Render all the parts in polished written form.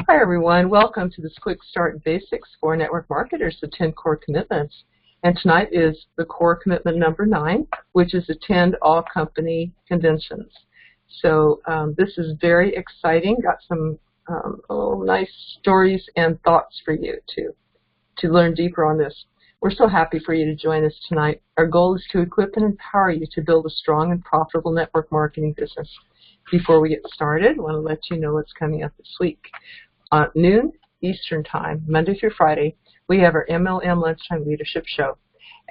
Hi everyone, welcome to this quick start basics for network marketers, the 10 core commitments. And tonight is the core commitment number 9, which is attend all company conventions. So this is very exciting. Got some nice stories and thoughts for you to learn deeper on this. We're so happy for you to join us tonight. Our goal is to equip and empower you to build a strong and profitable network marketing business. Before we get started, I want to let you know what's coming up this week. At noon Eastern Time, Monday through Friday, we have our MLM Lunchtime Leadership Show.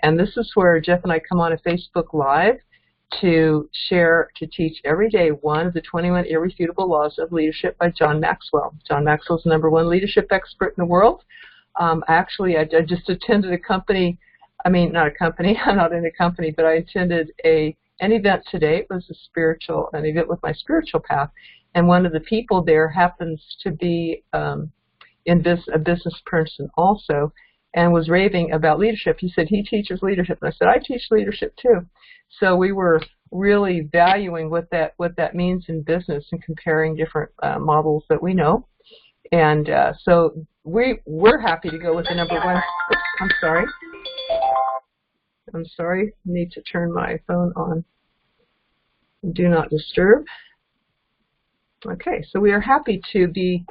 And this is where Jeff and I come on a Facebook Live to teach every day one of the 21 Irrefutable Laws of Leadership by John Maxwell. John Maxwell's the #1 leadership expert in the world. Actually, I just attended a company, I'm not in a company, but I attended an event today. It was an event with my spiritual path. And one of the people there happens to be a business person also, and was raving about leadership. He said he teaches leadership, and I said I teach leadership too. So we were really valuing what that means in business and comparing different models that we know. And so we're happy to go with the #1. Oops, I'm sorry. I need to turn my phone on. Do not disturb. Okay, so we are happy to be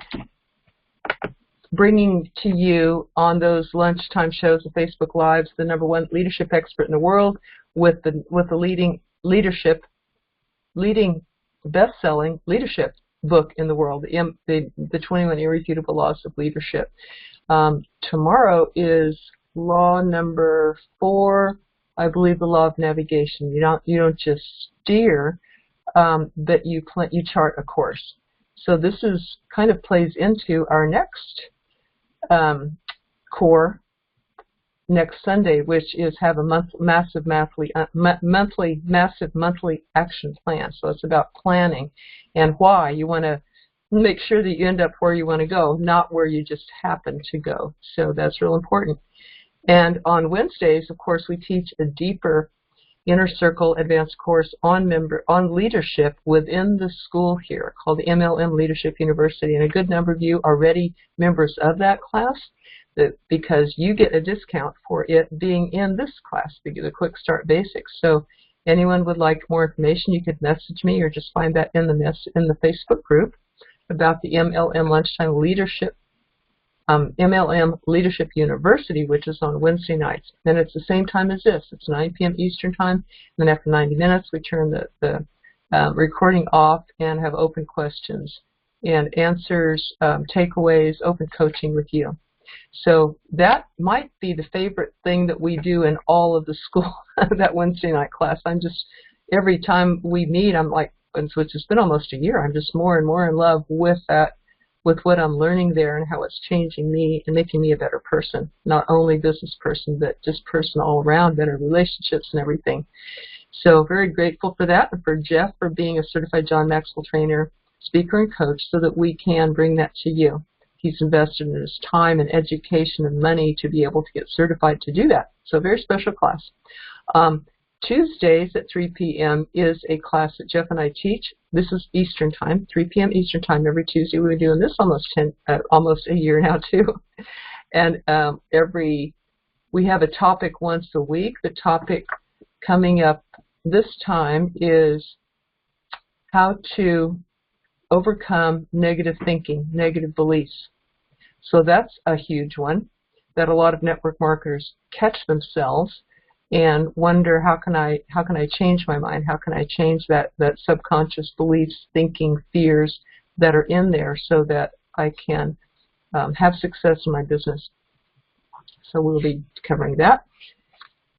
bringing to you on those lunchtime shows and Facebook Lives the #1 leadership expert in the world with the leading best-selling leadership book in the world, the 21 Irrefutable Laws of Leadership. Tomorrow is law number 4, I believe, the law of navigation. You don't just steer, but you chart a course. So this is kind of plays into our next core next Sunday, which is have a massive monthly action plan. So it's about planning and why you want to make sure that you end up where you want to go, not where you just happen to go. So that's real important. And on Wednesdays, of course, we teach a deeper Inner Circle advanced course on leadership within the school here called the MLM Leadership University. And a good number of you are already members of that class because you get a discount for it being in this class, the Quick Start Basics. So anyone would like more information, you could message me or just find that in the Facebook group about the MLM Lunchtime Leadership MLM Leadership University, which is on Wednesday nights. And it's the same time as this. It's 9 p.m. Eastern Time. And then after 90 minutes, we turn the recording off and have open questions and answers, takeaways, open coaching with you. So that might be the favorite thing that we do in all of the school, that Wednesday night class. Every time we meet, I'm like, which has been almost a year, I'm just more and more in love with that, with what I'm learning there and how it's changing me and making me a better person, not only business person, but just person all around, better relationships and everything. So very grateful for that, and for Jeff for being a certified John Maxwell trainer, speaker, and coach so that we can bring that to you. He's invested in his time and education and money to be able to get certified to do that. So very special class. Tuesdays at 3 p.m. is a class that Jeff and I teach. This is Eastern Time, 3 p.m. Eastern Time every Tuesday. We've been doing this almost a year now too. And we have a topic once a week. The topic coming up this time is how to overcome negative thinking, negative beliefs. So that's a huge one that a lot of network marketers catch themselves and wonder, how can I change my mind? How can I change that subconscious beliefs, thinking, fears that are in there so that I can have success in my business? So we'll be covering that.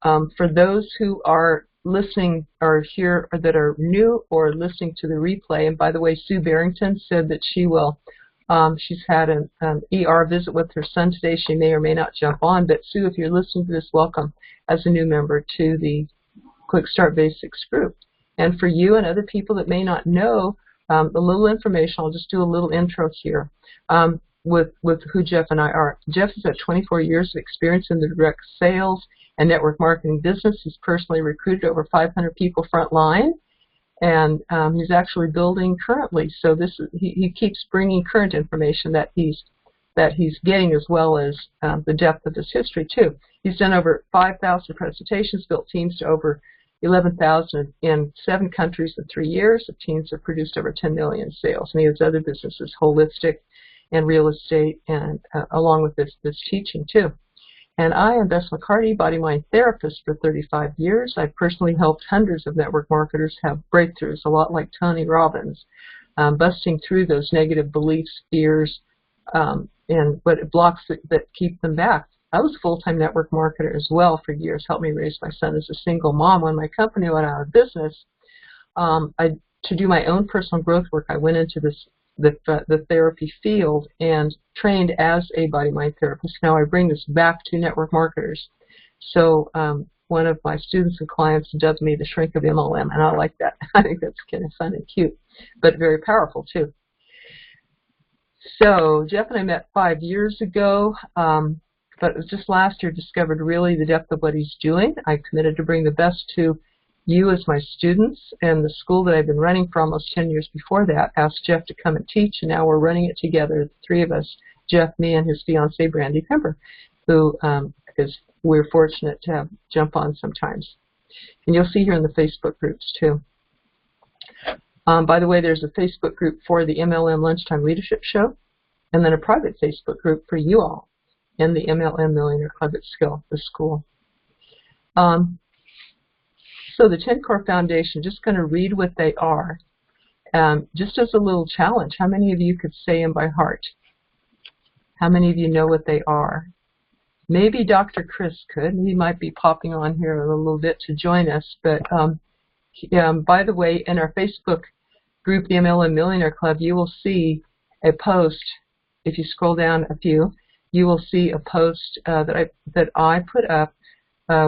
For those who are listening or here or that are new or listening to the replay, and by the way, Sue Barrington said that she will. She's had an ER visit with her son today. She may or may not jump on, but Sue, if you're listening to this, welcome as a new member to the Quick Start Basics group. And for you and other people that may not know a little information, I'll just do a little intro here with who Jeff and I are. Jeff has had 24 years of experience in the direct sales and network marketing business. He's personally recruited over 500 people frontline And he's actually building currently. So he keeps bringing current information that he's getting, as well as the depth of his history too. He's done over 5,000 presentations, built teams to over 11,000 in 7 countries in 3 years. The teams have produced over 10 million sales. And he has other businesses, holistic and real estate, and along with this teaching too. And I am Bess McCarty, body-mind therapist for 35 years. I've personally helped hundreds of network marketers have breakthroughs, a lot like Tony Robbins, busting through those negative beliefs, fears, and what blocks that keep them back. I was a full-time network marketer as well for years, helped me raise my son as a single mom. When my company went out of business, to do my own personal growth work, I went into the therapy field and trained as a body-mind therapist. Now I bring this back to network marketers. So one of my students and clients dubbed me the shrink of MLM, and I like that. I think that's kind of fun and cute, but very powerful too. So Jeff and I met 5 years ago, but it was just last year discovered really the depth of what he's doing. I committed to bring the best to you as my students, and the school that I've been running for almost 10 years before that asked Jeff to come and teach, and now we're running it together, the 3 of us, Jeff, me, and his fiancée, Brandy Pember, who we're fortunate to have jump on sometimes. And you'll see here in the Facebook groups too. By the way, there's a Facebook group for the MLM Lunchtime Leadership Show, and then a private Facebook group for you all in the MLM Millionaire Club at the school. So the 10 Core Foundation, just going to read what they are. Just as a little challenge, how many of you could say them by heart? How many of you know what they are? Maybe Dr. Chris could. He might be popping on here in a little bit to join us. But by the way, in our Facebook group, the MLM Millionaire Club, you will see a post. If you scroll down a few, you will see a post that I put up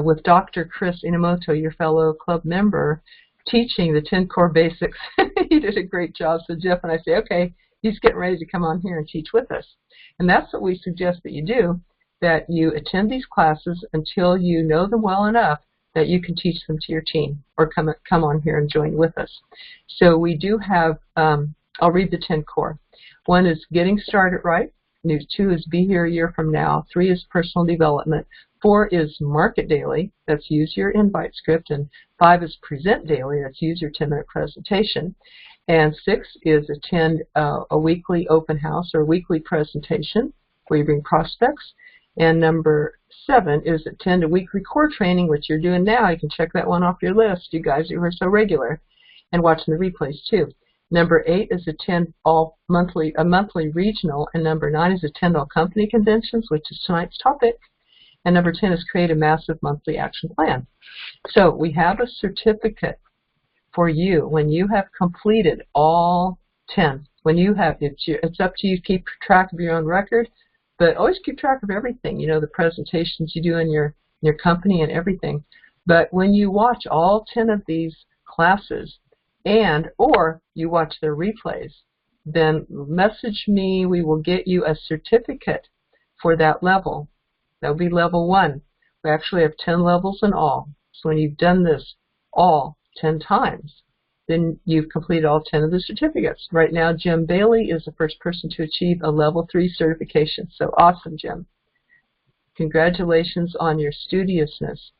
with Dr. Chris Inamoto, your fellow club member, teaching the 10 core basics. He did a great job. So Jeff and I say, okay, he's getting ready to come on here and teach with us. And that's what we suggest that you do, that you attend these classes until you know them well enough that you can teach them to your team, or come on here and join with us. So we do have, I'll read the 10 core. 1 is getting started right. 2 is be here a year from now. 3 is personal development. 4 is market daily. That's use your invite script. And 5 is present daily. That's use your 10-minute presentation. And 6 is attend a weekly open house or weekly presentation where you bring prospects. And number 7 is attend a weekly core training, which you're doing now. You can check that one off your list, you guys who are so regular, and watching the replays too. Number 8 is attend a monthly regional, and number 9 is attend all company conventions, which is tonight's topic. And number 10 is create a massive monthly action plan. So we have a certificate for you when you have completed all 10. When you have, it's up to you to keep track of your own record, but always keep track of everything. You know, the presentations you do in your company and everything. But when you watch all 10 of these classes, or you watch their replays, then message me. We will get you a certificate for that level. That will be level 1. We actually have 10 levels in all. So when you've done this all 10 times, then you've completed all 10 of the certificates. Right now, Jim Bailey is the first person to achieve a level 3 certification. So awesome, Jim. Congratulations on your studiousness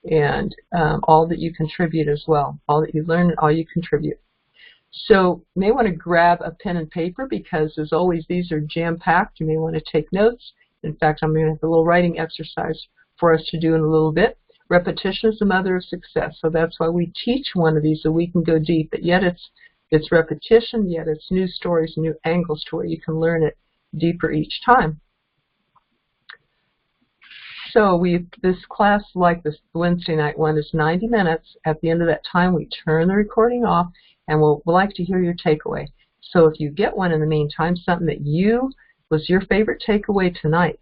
and all that you contribute as well. All that you learn and all you contribute. So you may want to grab a pen and paper because, as always, these are jam-packed. You may want to take notes. In fact, I'm going to have a little writing exercise for us to do in a little bit. Repetition is the mother of success, so that's why we teach one of these so we can go deep. But yet it's repetition, yet it's new stories, new angles to where you can learn it deeper each time. So this class, like this Wednesday night one, is 90 minutes. At the end of that time, we turn the recording off, and we'll like to hear your takeaway. So if you get one in the meantime, something that was your favorite takeaway tonight,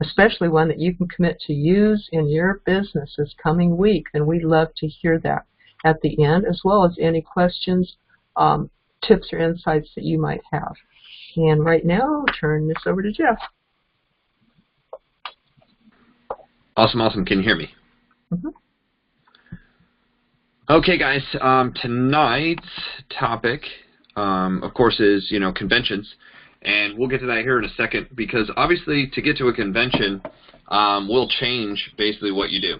especially one that you can commit to use in your business this coming week, then we'd love to hear that at the end, as well as any questions, tips, or insights that you might have. And right now, I'll turn this over to Jeff. Awesome. Can you hear me? Mm-hmm. Okay, guys. Tonight's topic, of course, is conventions, and we'll get to that here in a second because obviously to get to a convention will change basically what you do.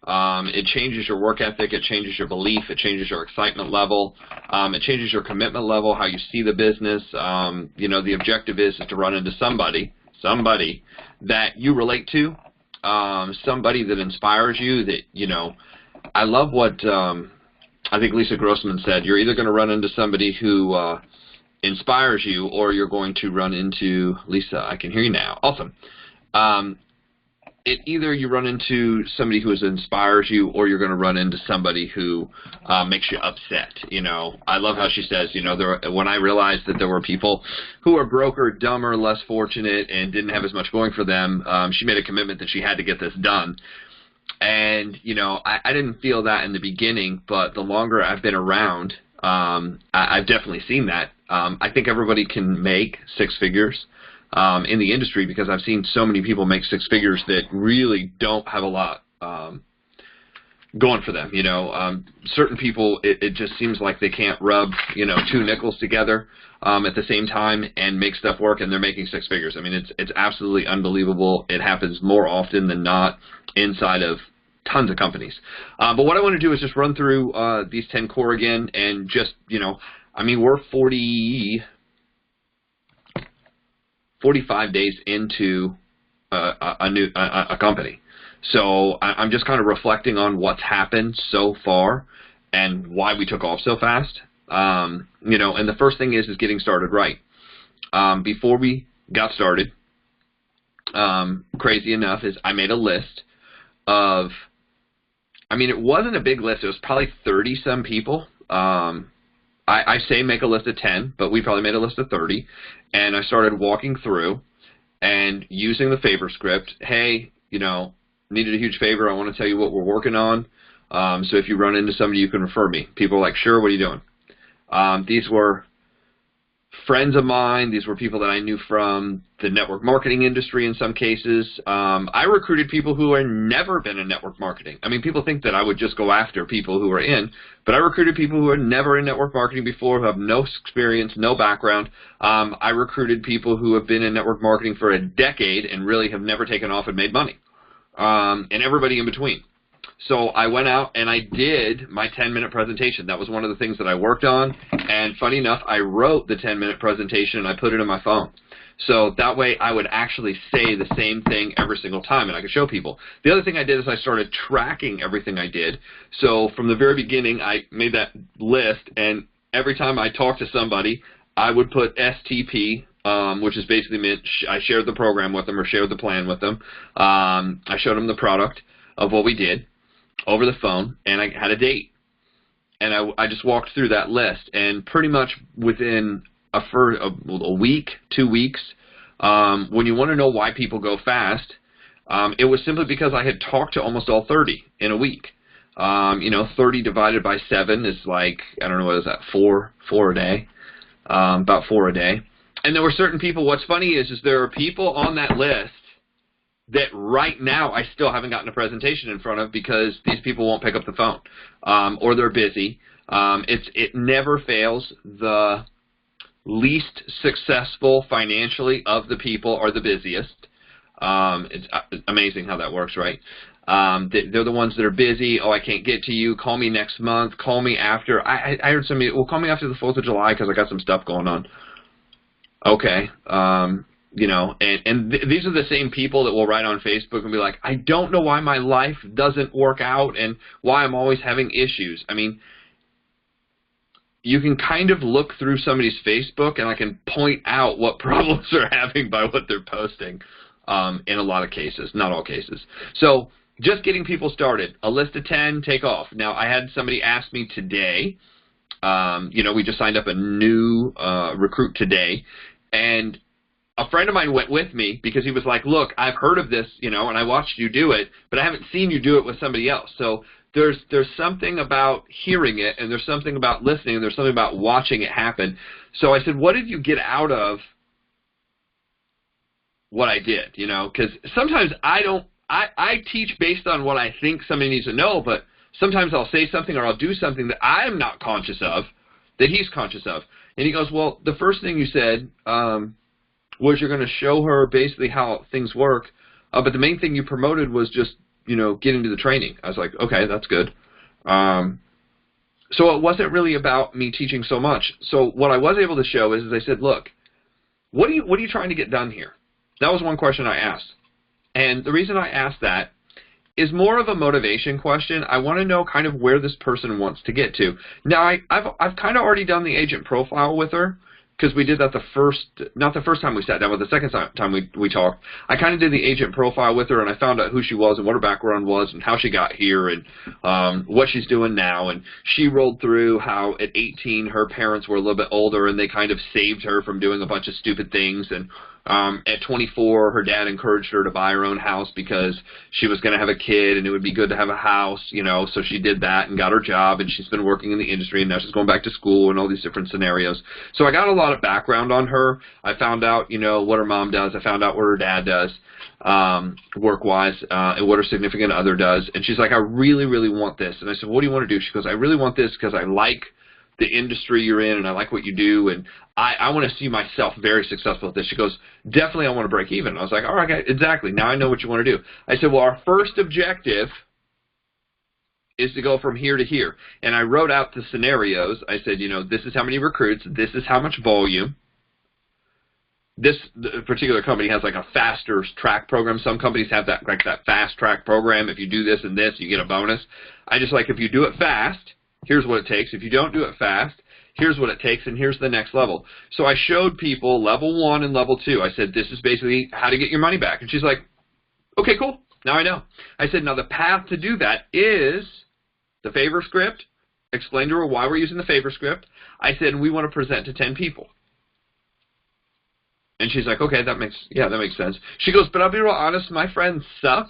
It changes your work ethic, it changes your belief, it changes your excitement level, it changes your commitment level, how you see the business. The objective is to run into somebody that you relate to, somebody that inspires you, that, I love what I think Lisa Grossman said. You're either going to run into somebody who inspires you or you're going to run into, Lisa, I can hear you now. Awesome. Either you run into somebody who inspires you or you're going to run into somebody who makes you upset. I love how she says, when I realized that there were people who are broker, dumber, less fortunate, and didn't have as much going for them, she made a commitment that she had to get this done. And, I didn't feel that in the beginning, but the longer I've been around, I've definitely seen that. I think everybody can make six figures in the industry because I've seen so many people make six figures that really don't have a lot going for them. Certain people, it just seems like they can't rub, two nickels together at the same time and make stuff work, and they're making six figures. I mean, it's absolutely unbelievable. It happens more often than not inside of tons of companies. But what I want to do is just run through these 10 core again, and just, we're 45 days into a company. So I'm just kind of reflecting on what's happened so far and why we took off so fast. And the first thing is getting started right. Before we got started, crazy enough, is I made a list of, it wasn't a big list. It was probably 30-some people. I say make a list of 10, but we probably made a list of 30. And I started walking through and using the favor script. Hey, needed a huge favor. I want to tell you what we're working on. So if you run into somebody, you can refer me. People are like, sure, what are you doing? These were friends of mine. These were people that I knew from the network marketing industry in some cases. I recruited people who had never been in network marketing. People think that I would just go after people who are in, but I recruited people who are never in network marketing before, who have no experience, no background. I recruited people who have been in network marketing for a decade and really have never taken off and made money, and everybody in between. So I went out and I did my 10-minute presentation. That was one of the things that I worked on. And funny enough, I wrote the 10-minute presentation and I put it in my phone. So that way I would actually say the same thing every single time and I could show people. The other thing I did is I started tracking everything I did. So from the very beginning, I made that list, and every time I talked to somebody, I would put STP, which is basically meant I shared the program with them or shared the plan with them. I showed them the product of what we did over the phone, and I had a date, and I just walked through that list, and pretty much within a week, 2 weeks, when you want to know why people go fast, it was simply because I had talked to almost all 30 in a week. 30 divided by 7 is like, I don't know, what is that, four a day, about 4 a day. And there were certain people. What's funny is there are people on that list that right now I still haven't gotten a presentation in front of because these people won't pick up the phone, or they're busy. It never fails. The least successful financially of the people are the busiest. It's amazing how that works, right? They're the ones that are busy. Oh, I can't get to you. Call me next month. Call me after. I heard somebody, well, call me after the 4th of July because I got some stuff going on. Okay. These are the same people that will write on Facebook and be like, I don't know why my life doesn't work out and why I'm always having issues. You can kind of look through somebody's Facebook and I can point out what problems they're having by what they're posting, in a lot of cases, not all cases. So just getting people started, a list of 10, take off. Now, I had somebody ask me today, we just signed up a new recruit today, and a friend of mine went with me because he was like, look, I've heard of this, and I watched you do it, but I haven't seen you do it with somebody else. So there's something about hearing it, and there's something about listening, and there's something about watching it happen. So I said, what did you get out of what I did? Because sometimes I teach based on what I think somebody needs to know, but sometimes I'll say something or I'll do something that I'm not conscious of, that he's conscious of. And he goes, well, the first thing you said was you're going to show her basically how things work, but the main thing you promoted was just, getting to the training. I was like, okay, that's good. So it wasn't really about me teaching so much. So what I was able to show is I said, look, what are you trying to get done here? That was one question I asked. And the reason I asked that is more of a motivation question. I want to know kind of where this person wants to get to. Now, I've kind of already done the agent profile with her, because we did that not the first time we sat down, but the second time we talked. I kind of did the agent profile with her, and I found out who she was and what her background was and how she got here and what she's doing now. And she rolled through how at 18 her parents were a little bit older and they kind of saved her from doing a bunch of stupid things. And at 24, her dad encouraged her to buy her own house because she was going to have a kid and it would be good to have a house, so she did that and got her job, and she's been working in the industry, and now she's going back to school and all these different scenarios. So I got a lot of background on her. I found out, what her mom does. I found out what her dad does work-wise and what her significant other does. And she's like, I really, really want this. And I said, what do you want to do? She goes, I really want this because I like the industry you're in and I like what you do, and I want to see myself very successful at this. She goes, definitely I want to break even. I was like, all right, okay, exactly. Now I know what you want to do. I said, well, our first objective is to go from here to here. And I wrote out the scenarios. I said, this is how many recruits, this is how much volume. This particular company has like a faster track program. Some companies have that, like that fast track program. If you do this and this, you get a bonus. I just like, if you do it fast, here's what it takes. If you don't do it fast, here's what it takes, and here's the next level. So I showed people level 1 and level 2. I said, this is basically how to get your money back. And she's like, okay, cool. Now I know. I said, now the path to do that is the favor script. Explain to her why we're using the favor script. I said, we want to present to 10 people. And she's like, okay, that makes sense. She goes, but I'll be real honest, my friends suck.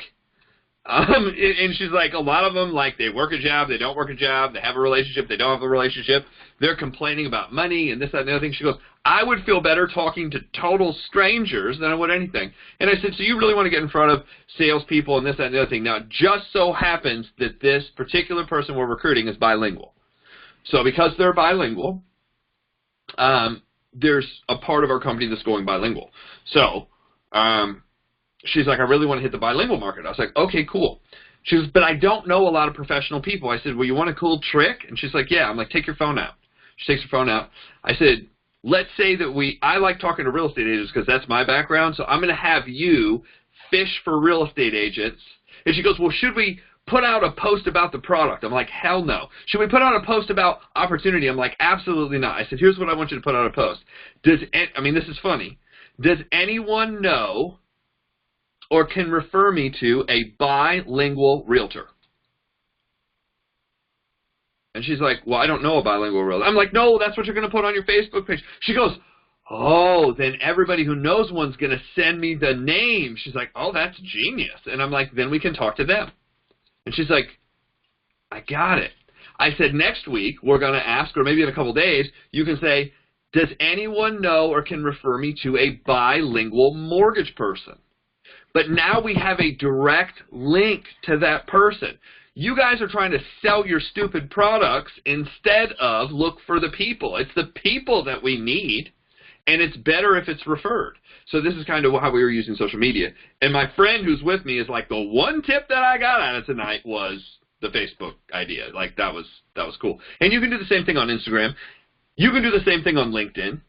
And she's like, a lot of them, like, they work a job, they don't work a job, they have a relationship, they don't have a relationship, they're complaining about money and this, that, and the other thing. She goes, I would feel better talking to total strangers than I would anything. And I said, so you really want to get in front of salespeople and this, that, and the other thing. Now, it just so happens that this particular person we're recruiting is bilingual. So because they're bilingual, there's a part of our company that's going bilingual. So, she's like, I really want to hit the bilingual market. I was like, okay, cool. She goes, but I don't know a lot of professional people. I said, well, you want a cool trick? And she's like, yeah. I'm like, take your phone out. She takes her phone out. I said, let's say that I like talking to real estate agents because that's my background, so I'm going to have you fish for real estate agents. And she goes, well, should we put out a post about the product? I'm like, hell no. Should we put out a post about opportunity? I'm like, absolutely not. I said, here's what I want you to put out a post. This is funny. Does anyone know or can refer me to a bilingual realtor? And she's like, well, I don't know a bilingual realtor. I'm like, no, that's what you're going to put on your Facebook page. She goes, oh, then everybody who knows one's going to send me the name. She's like, oh, that's genius. And I'm like, then we can talk to them. And she's like, I got it. I said, next week, we're going to ask, or maybe in a couple days, you can say, does anyone know or can refer me to a bilingual mortgage person? But now we have a direct link to that person. You guys are trying to sell your stupid products instead of look for the people. It's the people that we need, and it's better if it's referred. So this is kind of how we were using social media. And my friend who's with me is like, the one tip that I got out of tonight was the Facebook idea. Like, that was cool. And you can do the same thing on Instagram. You can do the same thing on LinkedIn.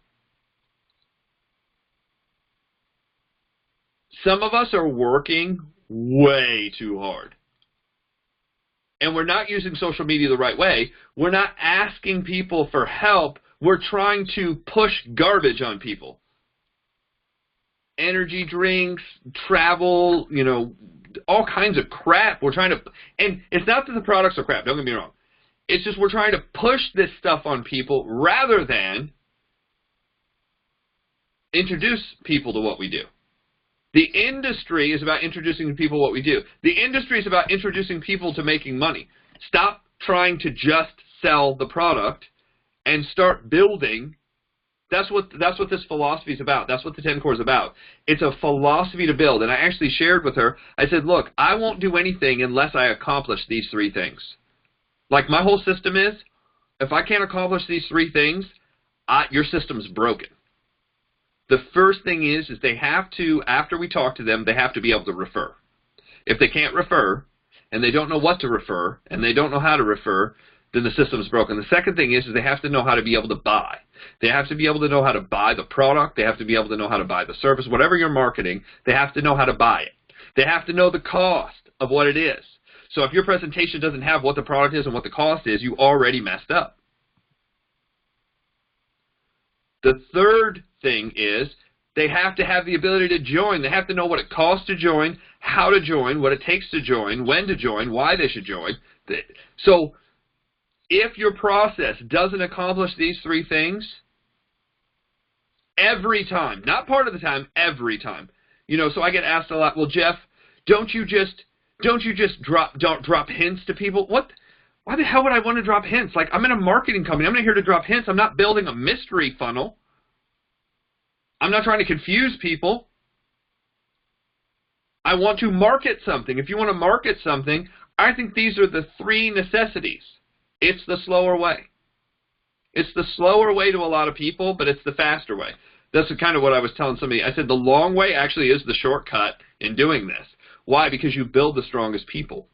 Some of us are working way too hard. And we're not using social media the right way. We're not asking people for help. We're trying to push garbage on people. Energy drinks, travel, all kinds of crap. We're trying to, and it's not that the products are crap, don't get me wrong. It's just we're trying to push this stuff on people rather than introduce people to what we do. The industry is about introducing people what we do. The industry is about introducing people to making money. Stop trying to just sell the product and start building. That's what this philosophy is about. That's what the 10 Core is about. It's a philosophy to build. And I actually shared with her, I said, look, I won't do anything unless I accomplish these 3 things. Like my whole system is, if I can't accomplish these 3 things, your system's broken. The first thing is they have to, after we talk to them, they have to be able to refer. If they can't refer, and they don't know what to refer, and they don't know how to refer, then the system's broken. The second thing is they have to know how to be able to buy. They have to be able to know how to buy the product. They have to be able to know how to buy the service. Whatever you're marketing, they have to know how to buy it. They have to know the cost of what it is. So if your presentation doesn't have what the product is and what the cost is, you already messed up. The third thing is they have to have the ability to join. They have to know what it costs to join, how to join, what it takes to join, when to join, why they should join. So if your process doesn't accomplish these 3 things, every time, not part of the time, every time. You know, so I get asked a lot, well, Jeff, don't you just drop hints to people? What? Why the hell would I want to drop hints? Like, I'm in a marketing company. I'm not here to drop hints. I'm not building a mystery funnel. I'm not trying to confuse people. I want to market something. If you want to market something, I think these are the 3 necessities. It's the slower way. It's the slower way to a lot of people, but it's the faster way. That's kind of what I was telling somebody. I said the long way actually is the shortcut in doing this. Why? Because you build the strongest people.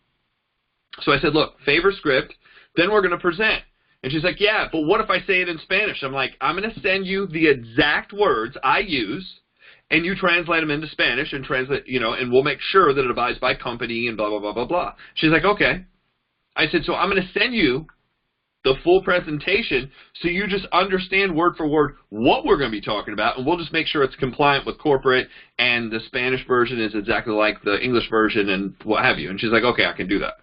So I said, look, favor script, then we're going to present. And she's like, yeah, but what if I say it in Spanish? I'm like, I'm going to send you the exact words I use, and you translate them into Spanish and translate, you know, and we'll make sure that it abides by company and blah, blah, blah, blah, blah. She's like, okay. I said, so I'm going to send you the full presentation so you just understand word for word what we're going to be talking about, and we'll just make sure it's compliant with corporate, and the Spanish version is exactly like the English version and what have you. And she's like, okay, I can do that.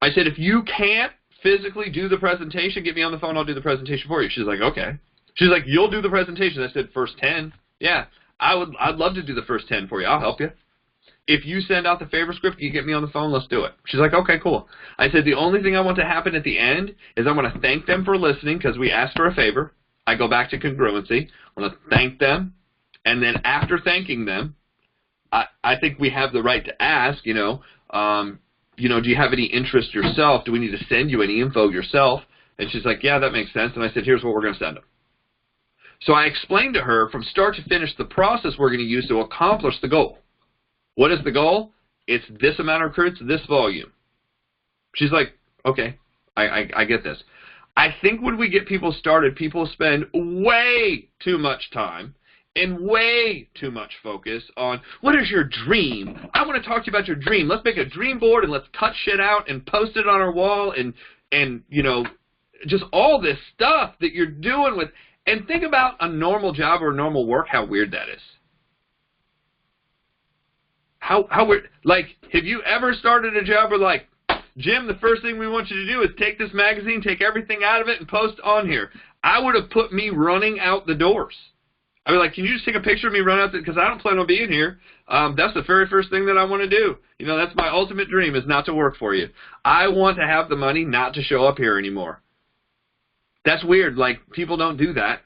I said, if you can't physically do the presentation, get me on the phone, I'll do the presentation for you. She's like, okay. She's like, you'll do the presentation. I said, first 10. Yeah, I'd love to do the first 10 for you. I'll help you. If you send out the favor script, you get me on the phone, let's do it. She's like, okay, cool. I said, the only thing I want to happen at the end is I want to thank them for listening because we asked for a favor. I go back to congruency. I want to thank them. And then after thanking them, I think we have the right to ask, do you have any interest yourself? Do we need to send you any info yourself? And she's like, yeah, that makes sense. And I said, here's what we're going to send them. So I explained to her from start to finish the process we're going to use to accomplish the goal. What is the goal? It's this amount of recruits, this volume. She's like, okay, I get this. I think when we get people started, people spend way too much time and way too much focus on what is your dream? I want to talk to you about your dream. Let's make a dream board and let's cut shit out and post it on our wall and just all this stuff that you're doing with. And think about a normal job or normal work, how weird that is. How weird. Like, have you ever started a job where, like, Jim, the first thing we want you to do is take this magazine, take everything out of it, and post on here? I would have put me running out the doors. I'd be like, can you just take a picture of me running out because I don't plan on being here. That's the very first thing that I want to do. That's my ultimate dream, is not to work for you. I want to have the money not to show up here anymore. That's weird. Like, people don't do that.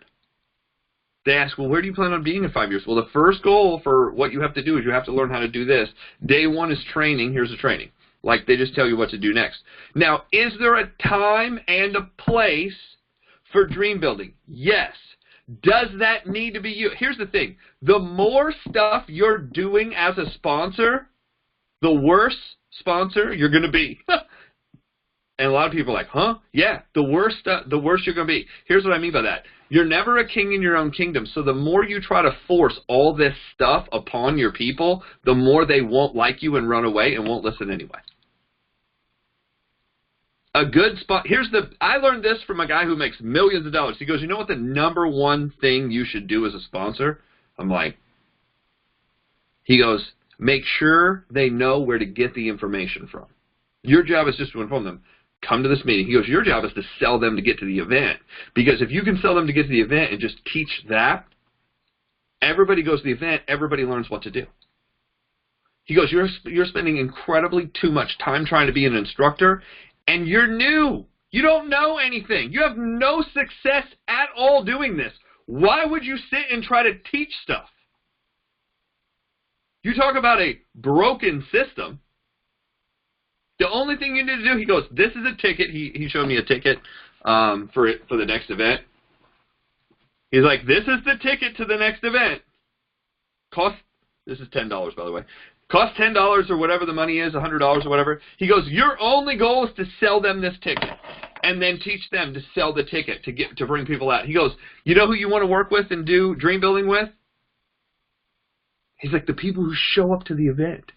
They ask, well, where do you plan on being in 5 years? Well, the first goal for what you have to do is you have to learn how to do this. Day 1 is training. Here's the training. Like, they just tell you what to do next. Now, is there a time and a place for dream building? Yes. Does that need to be you? Here's the thing. The more stuff you're doing as a sponsor, the worse sponsor you're going to be. And a lot of people are like, huh? Yeah, the worse you're going to be. Here's what I mean by that. You're never a king in your own kingdom. So the more you try to force all this stuff upon your people, the more they won't like you and run away and won't listen anyway. A good spot. I learned this from a guy who makes millions of dollars. He goes, you know what the number one thing you should do as a sponsor? I'm like, he goes, make sure they know where to get the information from. Your job is just to inform them. Come to this meeting. He goes, your job is to sell them to get to the event. Because if you can sell them to get to the event and just teach that, everybody goes to the event, everybody learns what to do. He goes, you're spending incredibly too much time trying to be an instructor, and you're new. You don't know anything. You have no success at all doing this. Why would you sit and try to teach stuff? You talk about a broken system. The only thing you need to do, he goes, this is a ticket. He showed me a ticket for the next event. He's like, this is the ticket to the next event. This is $10, by the way. Cost $10 or whatever the money is, $100 or whatever. He goes, your only goal is to sell them this ticket and then teach them to sell the ticket to bring people out. He goes, you know who you want to work with and do dream building with? He's like, the people who show up to the event.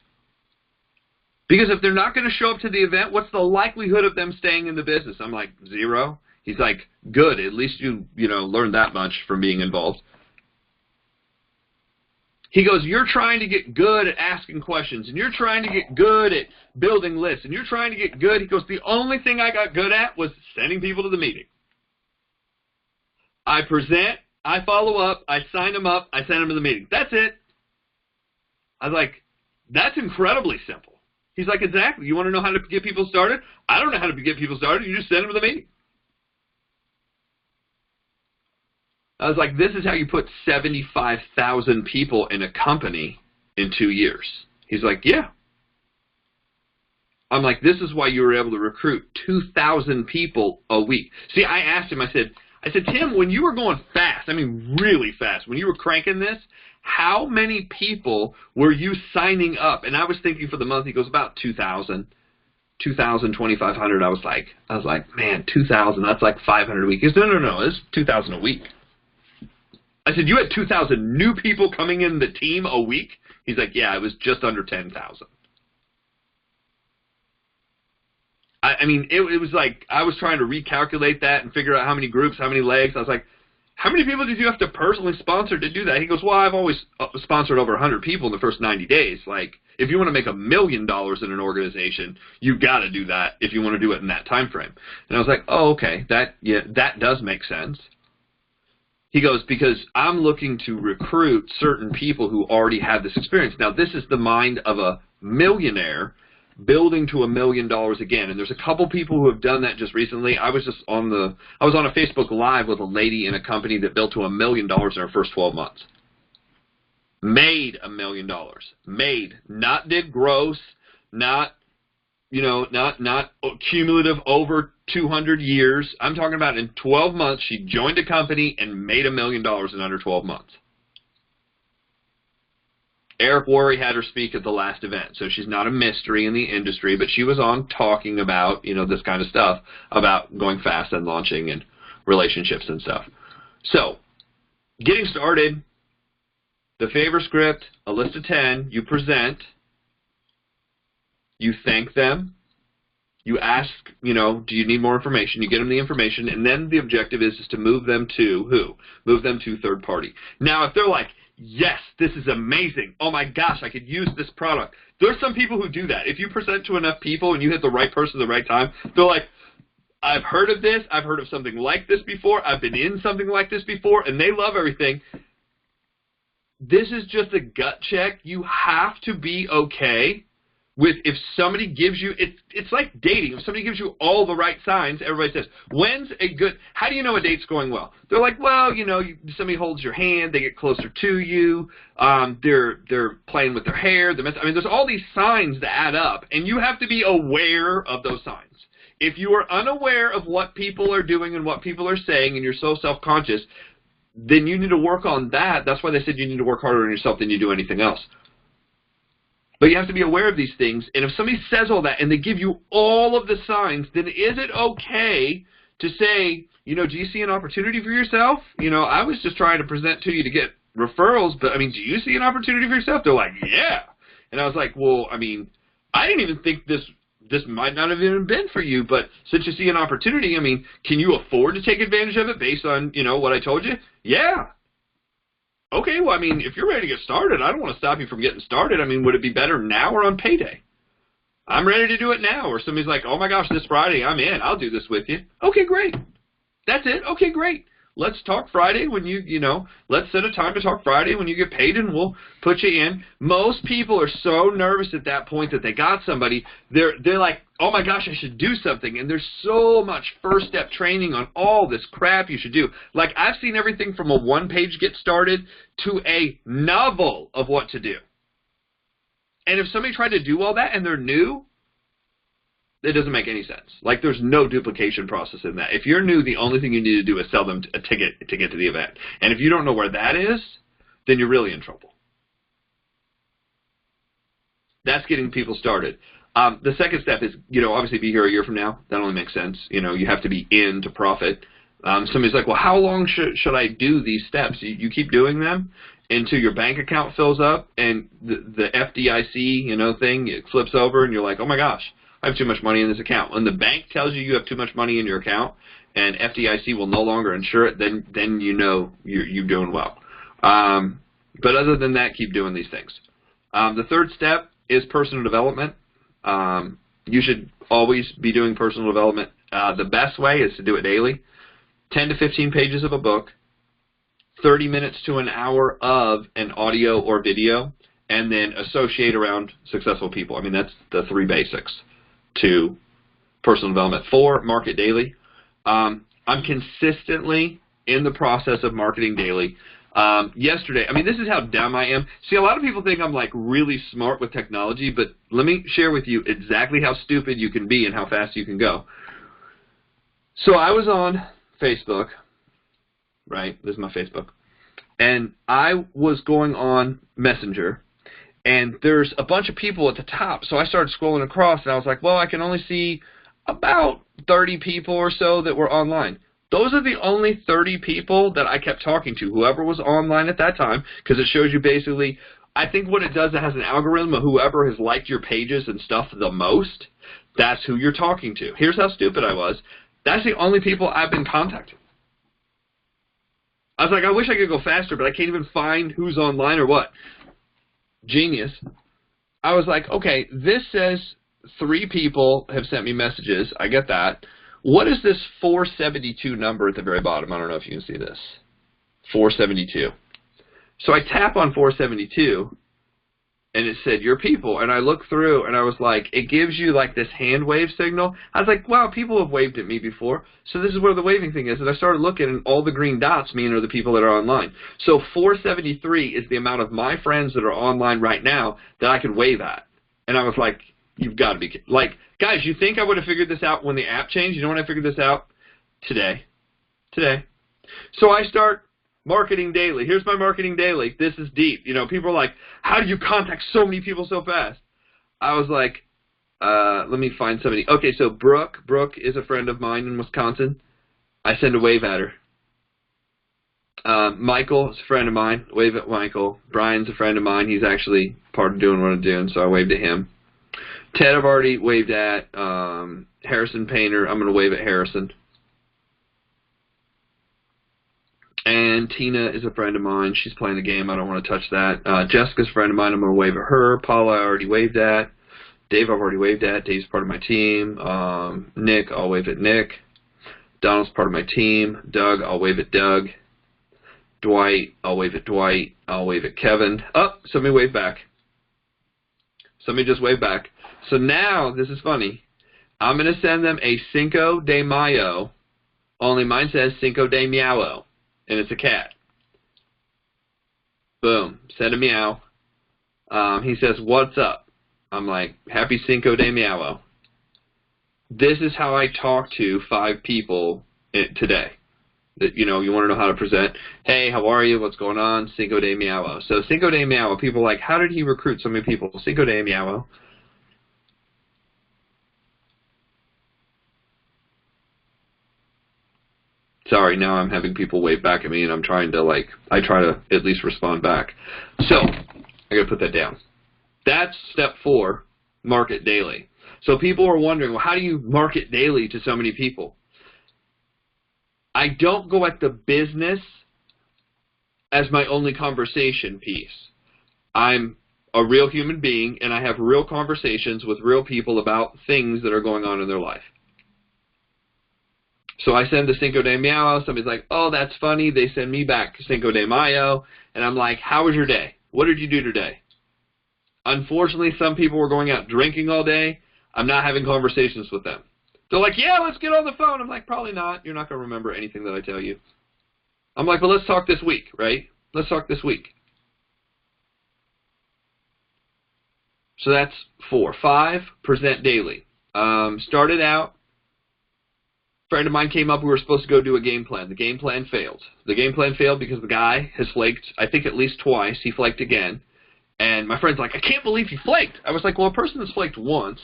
Because if they're not going to show up to the event, what's the likelihood of them staying in the business? I'm like, 0. He's like, good. At least you learned that much from being involved. He goes, you're trying to get good at asking questions, and you're trying to get good at building lists, and you're trying to get good. He goes, the only thing I got good at was sending people to the meeting. I present, I follow up, I sign them up, I send them to the meeting. That's it. I was like, that's incredibly simple. He's like, exactly. You want to know how to get people started? I don't know how to get people started. You just send them to the meeting. I was like, this is how you put 75,000 people in a company in 2 years. He's like, yeah. I'm like, this is why you were able to recruit 2,000 people a week. See, I asked him, I said, Tim, when you were going fast, I mean really fast, when you were cranking this, how many people were you signing up? And I was thinking for the month, he goes, about 2,000. 2,000, 2,500. I was like, man, 2,000, that's like 500 a week. He goes, no, it's 2,000 a week. I said, you had 2,000 new people coming in the team a week? He's like, yeah, it was just under 10,000. I mean, it was like I was trying to recalculate that and figure out how many groups, how many legs. I was like, how many people did you have to personally sponsor to do that? He goes, well, I've always sponsored over 100 people in the first 90 days. Like, if you want to make $1 million in an organization, you've got to do that if you want to do it in that time frame. And I was like, oh, okay, that does make sense. He goes, because I'm looking to recruit certain people who already have this experience. Now, this is the mind of a millionaire building to $1 million again. And there's a couple people who have done that just recently. I was on a Facebook Live with a lady in a company that built to $1 million in her first 12 months. Made $1 million. Made. Not did gross, not cumulative over 200 years. I'm talking about in 12 months, she joined a company and made $1 million in under 12 months. Eric Worre had her speak at the last event, so she's not a mystery in the industry, but she was on talking about, this kind of stuff, about going fast and launching and relationships and stuff. So, getting started, the favor script, a list of 10, you present, you thank them, you ask, do you need more information? You get them the information, and then the objective is to move them to who? Move them to third party. Now, if they're like, yes, this is amazing. Oh my gosh, I could use this product. There's some people who do that. If you present to enough people and you hit the right person at the right time, they're like, I've heard of this. I've heard of something like this before. I've been in something like this before, and they love everything. This is just a gut check. You have to be okay with if somebody gives you, it's like dating. If somebody gives you all the right signs, everybody says, how do you know a date's going well? They're like, well, somebody holds your hand, they get closer to you, they're playing with their hair, there's all these signs that add up, and you have to be aware of those signs. If you are unaware of what people are doing and what people are saying, and you're so self-conscious, then you need to work on that. That's why they said you need to work harder on yourself than you do anything else. But you have to be aware of these things, and if somebody says all that and they give you all of the signs, then is it okay to say, do you see an opportunity for yourself? I was just trying to present to you to get referrals, but, do you see an opportunity for yourself? They're like, yeah. And I was like, well, I didn't even think this might not have even been for you, but since you see an opportunity, can you afford to take advantage of it based on, what I told you? Yeah. Okay, well, if you're ready to get started, I don't want to stop you from getting started. Would it be better now or on payday? I'm ready to do it now. Or somebody's like, oh my gosh, this Friday, I'm in. I'll do this with you. Okay, great. That's it. Okay, great. Let's talk Friday when let's set a time to talk Friday when you get paid and we'll put you in. Most people are so nervous at that point that they got somebody. They're like, oh my gosh, I should do something. And there's so much first step training on all this crap you should do. Like, I've seen everything from a one-page get started to a novel of what to do. And if somebody tried to do all that and they're new, it doesn't make any sense. Like, there's no duplication process in that. If you're new, the only thing you need to do is sell them a ticket to get to the event. And if you don't know where that is, then you're really in trouble. That's getting people started. The second step is, obviously be here a year from now. That only makes sense. You have to be in to profit. Somebody's like, well, how long should I do these steps? You keep doing them until your bank account fills up and the FDIC, thing, it flips over and you're like, oh my gosh, I have too much money in this account. When the bank tells you you have too much money in your account and FDIC will no longer insure it, then you're doing well. But other than that, keep doing these things. The third step is personal development. You should always be doing personal development. The best way is to do it daily. 10 to 15 pages of a book, 30 minutes to an hour of an audio or video, and then associate around successful people. I mean, that's the 3 basics to personal development. 4, market daily. I'm consistently in the process of marketing daily. Yesterday, I mean, this is how dumb I am. See, a lot of people think I'm like really smart with technology, but let me share with you exactly how stupid you can be and how fast you can go. So I was on Facebook, right? This is my Facebook. And I was going on Messenger, and there's a bunch of people at the top. So I started scrolling across, and I was like, well, I can only see about 30 people or so that were online. Those are the only 30 people that I kept talking to, whoever was online at that time, because it shows you basically, I think what it does, it has an algorithm of whoever has liked your pages and stuff the most, that's who you're talking to. Here's how stupid I was. That's the only people I've been contacting. I was like, I wish I could go faster, but I can't even find who's online or what. Genius. I was like, okay, this says 3 people have sent me messages. I get that. What is this 472 number at the very bottom? I don't know if you can see this. 472. So I tap on 472, and it said, your people. And I looked through, and I was like, it gives you like this hand wave signal. I was like, wow, people have waved at me before. So this is where the waving thing is. And I started looking, and all the green dots mean are the people that are online. So 473 is the amount of my friends that are online right now that I could wave at. And I was like, you've got to be kidding. Like, guys, you think I would have figured this out when the app changed? You know when I figured this out? Today. So I start marketing daily. Here's my marketing daily. This is deep. People are like, how do you contact so many people so fast? I was like, let me find somebody. Okay, so Brooke. Brooke is a friend of mine in Wisconsin. I send a wave at her. Michael is a friend of mine. Wave at Michael. Brian's a friend of mine. He's actually part of doing what I'm doing, so I waved at him. Ted I've already waved at. Harrison Painter, I'm going to wave at Harrison. And Tina is a friend of mine. She's playing the game. I don't want to touch that. Jessica's a friend of mine. I'm going to wave at her. Paula I already waved at. Dave I've already waved at. Dave's part of my team. Nick, I'll wave at Nick. Donald's part of my team. Doug, I'll wave at Doug. Dwight, I'll wave at Dwight. I'll wave at Kevin. Oh, somebody wave back. Somebody just wave back. So now, this is funny. I'm going to send them a Cinco de Mayo, only mine says Cinco de Meow, and it's a cat. Boom. Send a meow. He says, what's up? I'm like, happy Cinco de Meow. This is how I talk to 5 people today. That, you want to know how to present. Hey, how are you? What's going on? Cinco de Meow. So Cinco de Meow, people are like, how did he recruit so many people? Cinco de Meow. Sorry, now I'm having people wave back at me, and I'm trying to, I try to at least respond back. So, I got to put that down. That's step 4, market daily. So people are wondering, well, how do you market daily to so many people? I don't go at the business as my only conversation piece. I'm a real human being, and I have real conversations with real people about things that are going on in their life. So I send the Cinco de Mayo. Somebody's like, oh, that's funny. They send me back Cinco de Mayo. And I'm like, how was your day? What did you do today? Unfortunately, some people were going out drinking all day. I'm not having conversations with them. They're like, yeah, let's get on the phone. I'm like, probably not. You're not going to remember anything that I tell you. I'm like, well, let's talk this week, right? Let's talk this week. So that's 4. 5, present daily. Started out, a friend of mine came up, we were supposed to go do a game plan. The game plan failed. The game plan failed because the guy has flaked, I think at least twice. He flaked again. And my friend's like, I can't believe he flaked. I was like, well, a person that's flaked once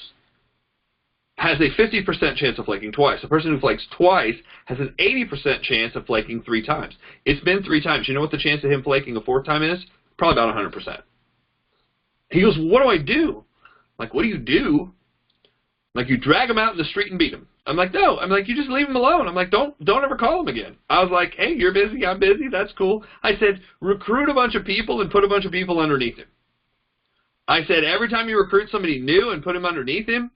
has a 50% chance of flaking twice. A person who flakes twice has an 80% chance of flaking 3 times. It's been 3 times. You know what the chance of him flaking a 4th time is? Probably about 100%. He goes, what do I do? I'm like, what do you do? Like, you drag him out in the street and beat him. I'm like, no. I'm like, you just leave him alone. I'm like, don't ever call him again. I was like, hey, you're busy, I'm busy, that's cool. I said, recruit a bunch of people and put a bunch of people underneath him. I said, every time you recruit somebody new and put him underneath him,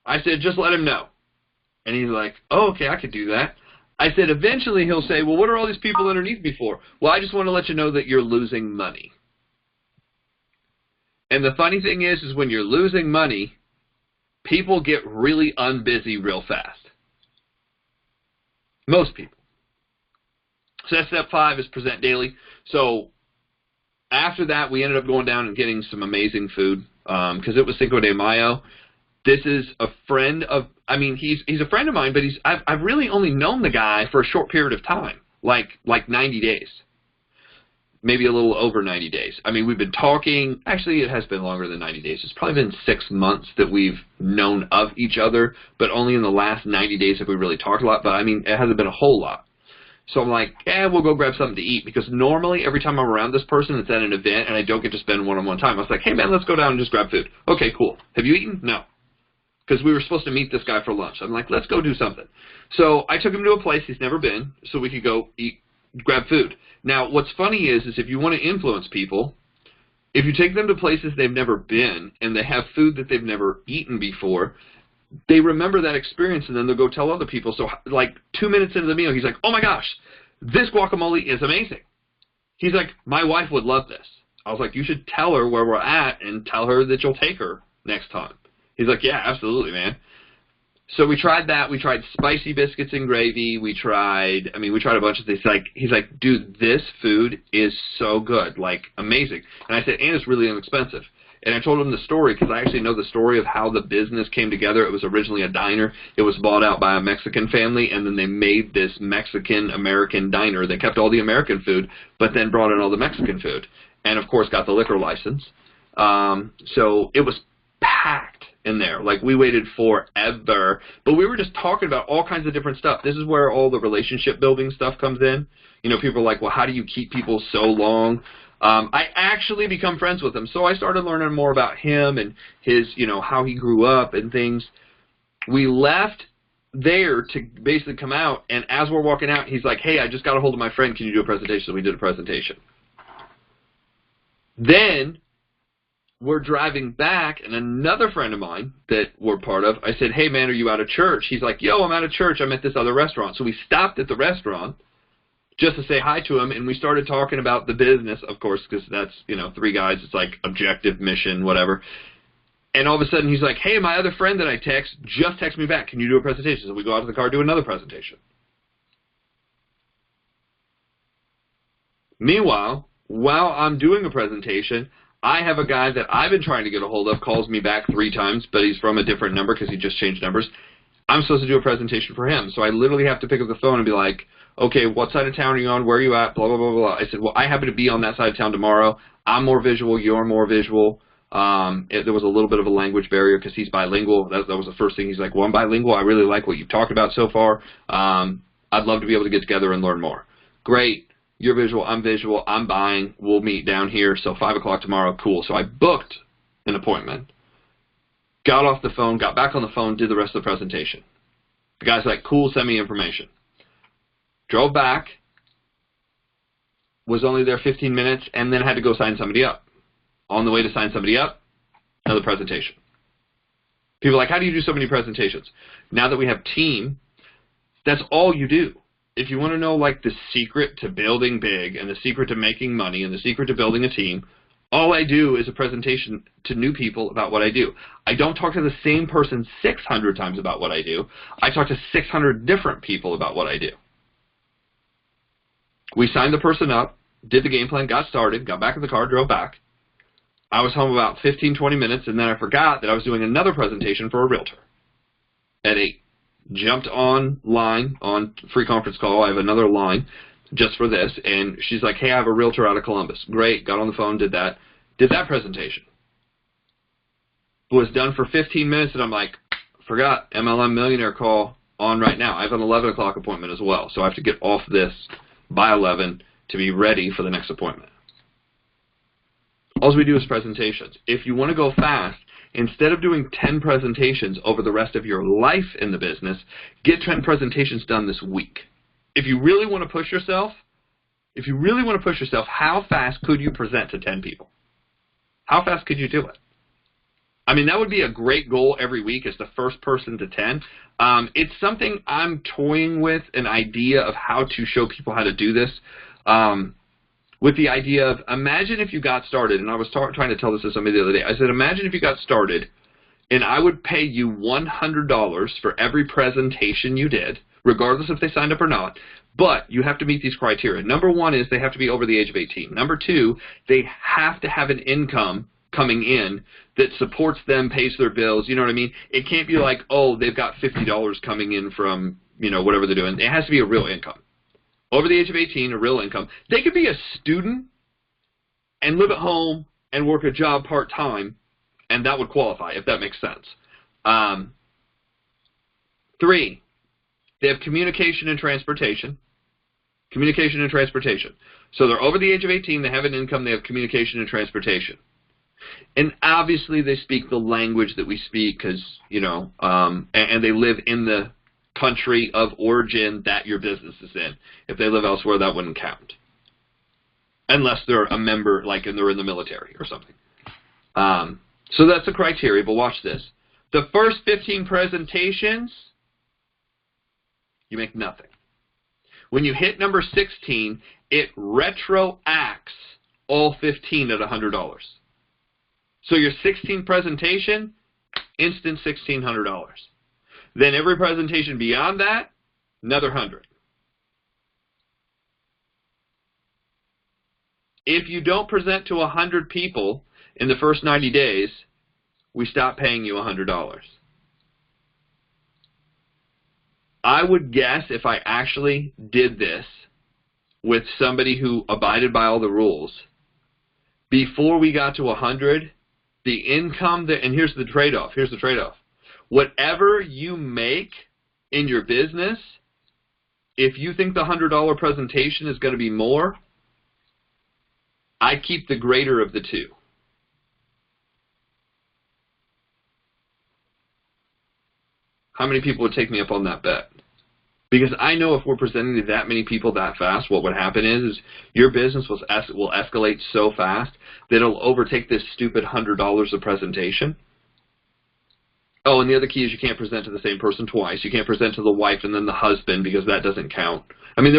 I said, just let him know. And he's like, oh, okay, I could do that. I said, eventually he'll say, well, what are all these people underneath me for? Well, I just want to let you know that you're losing money. And the funny thing is when you're losing money, people get really unbusy real fast. Most people. So that's step 5 is present daily. So after that, we ended up going down and getting some amazing food because it was Cinco de Mayo. This is a friend of, I mean, he's a friend of mine, but I've really only known the guy for a short period of time, like 90 days. Maybe a little over 90 days. I mean, we've been talking. Actually, it has been longer than 90 days. It's probably been 6 months that we've known of each other, but only in the last 90 days have we really talked a lot. But, I mean, it hasn't been a whole lot. So I'm like, we'll go grab something to eat. Because normally, every time I'm around this person, it's at an event, and I don't get to spend one-on-one time. I was like, hey, man, let's go down and just grab food. Okay, cool. Have you eaten? No. Because we were supposed to meet this guy for lunch. I'm like, let's go do something. So I took him to a place he's never been so we could go eat, grab food. Now, what's funny is if you want to influence people, if you take them to places they've never been and they have food that they've never eaten before, they remember that experience and then they'll go tell other people. So like 2 minutes into the meal, he's like, oh my gosh, this guacamole is amazing. He's like, my wife would love this. I was like, you should tell her where we're at and tell her that you'll take her next time. He's like, yeah, absolutely, man. So we tried that. We tried spicy biscuits and gravy. We tried a bunch of things. He's like, dude, this food is so good, like amazing. And I said, and it's really inexpensive. And I told him the story because I actually know the story of how the business came together. It was originally a diner. It was bought out by a Mexican family, and then they made this Mexican-American diner. They kept all the American food, but then brought in all the Mexican food. And, of course, got the liquor license. So it was packed in there. Like, we waited forever. But we were just talking about all kinds of different stuff. This is where all the relationship building stuff comes in. You know, people are like, well, how do you keep people so long? I actually become friends with him. So I started learning more about him and his, you know, how he grew up and things. We left there to basically come out, and as we're walking out, he's like, hey, I just got a hold of my friend. Can you do a presentation? So we did a presentation. Then we're driving back, and another friend of mine that we're part of, I said, hey, man, are you out of church? He's like, yo, I'm out of church. I'm at this other restaurant. So we stopped at the restaurant just to say hi to him, and we started talking about the business, of course, because that's, you know, 3 guys. It's like objective, mission, whatever. And all of a sudden, he's like, hey, my other friend that I text just texted me back. Can you do a presentation? So we go out to the car, do another presentation. Meanwhile, while I'm doing a presentation, I have a guy that I've been trying to get a hold of, calls me back 3 times, but he's from a different number because he just changed numbers. I'm supposed to do a presentation for him. So I literally have to pick up the phone and be like, okay, what side of town are you on? Where are you at? Blah, blah, blah, blah. I said, well, I happen to be on that side of town tomorrow. I'm more visual. You're more visual. There was a little bit of a language barrier because he's bilingual. That was the first thing. He's like, well, I'm bilingual. I really like what you've talked about so far. I'd love to be able to get together and learn more. Great. You're visual. I'm visual. I'm buying. We'll meet down here. So 5 o'clock tomorrow. Cool. So I booked an appointment. Got off the phone. Got back on the phone. Did the rest of the presentation. The guy's like, cool. Send me information. Drove back. Was only there 15 minutes. And then had to go sign somebody up. On the way to sign somebody up, another presentation. People are like, how do you do so many presentations? Now that we have team, that's all you do. If you want to know like the secret to building big and the secret to making money and the secret to building a team, all I do is a presentation to new people about what I do. I don't talk to the same person 600 times about what I do. I talk to 600 different people about what I do. We signed the person up, did the game plan, got started, got back in the car, drove back. I was home about 15, 20 minutes, and then I forgot that I was doing another presentation for a realtor. at 8. Jumped online on free conference call. I have another line just for this, and she's like, hey, I have a realtor out of Columbus. Great, got on the phone, did that presentation. Was done for 15 minutes, and I'm like, forgot, MLM Millionaire call on right now. I have an 11 o'clock appointment as well, so I have to get off this by 11 to be ready for the next appointment. All we do is presentations. If you want to go fast, instead of doing 10 presentations over the rest of your life in the business, get 10 presentations done this week. If you really want to push yourself, how fast could you present to 10 people? How fast could you do it? I mean, that would be a great goal every week as the first person to 10. It's something I'm toying with, an idea of how to show people how to do this. With the idea of, imagine if you got started, and I was trying to tell this to somebody the other day. I said, imagine if you got started, and I would pay you $100 for every presentation you did, regardless if they signed up or not, but you have to meet these criteria. Number 1 is they have to be over the age of 18. Number 2, they have to have an income coming in that supports them, pays their bills, you know what I mean? It can't be like, oh, they've got $50 coming in from, whatever they're doing. It has to be a real income. Over the age of 18, a real income. They could be a student and live at home and work a job part-time, and that would qualify, if that makes sense. 3, they have communication and transportation. Communication and transportation. So they're over the age of 18, they have an income, they have communication and transportation. And obviously they speak the language that we speak because, and they live in the country of origin that your business is in. If they live elsewhere, that wouldn't count. Unless they're a member, like, and they're in the military or something. So that's the criteria, but watch this. The first 15 presentations, you make nothing. When you hit number 16, it retroacts all 15 at $100. So your 16th presentation, instant $1,600. Then every presentation beyond that, another 100. If you don't present to 100 people in the first 90 days, we stop paying you $100. I would guess if I actually did this with somebody who abided by all the rules, before we got to 100, the income, and here's the trade-off, whatever you make in your business, if you think the $100 presentation is going to be more, I keep the greater of the two. How many people would take me up on that bet? Because I know if we're presenting to that many people that fast, what would happen is your business will escalate so fast that it'll overtake this stupid $100 of presentation. Oh, and the other key is you can't present to the same person twice. You can't present to the wife and then the husband because that doesn't count. I mean,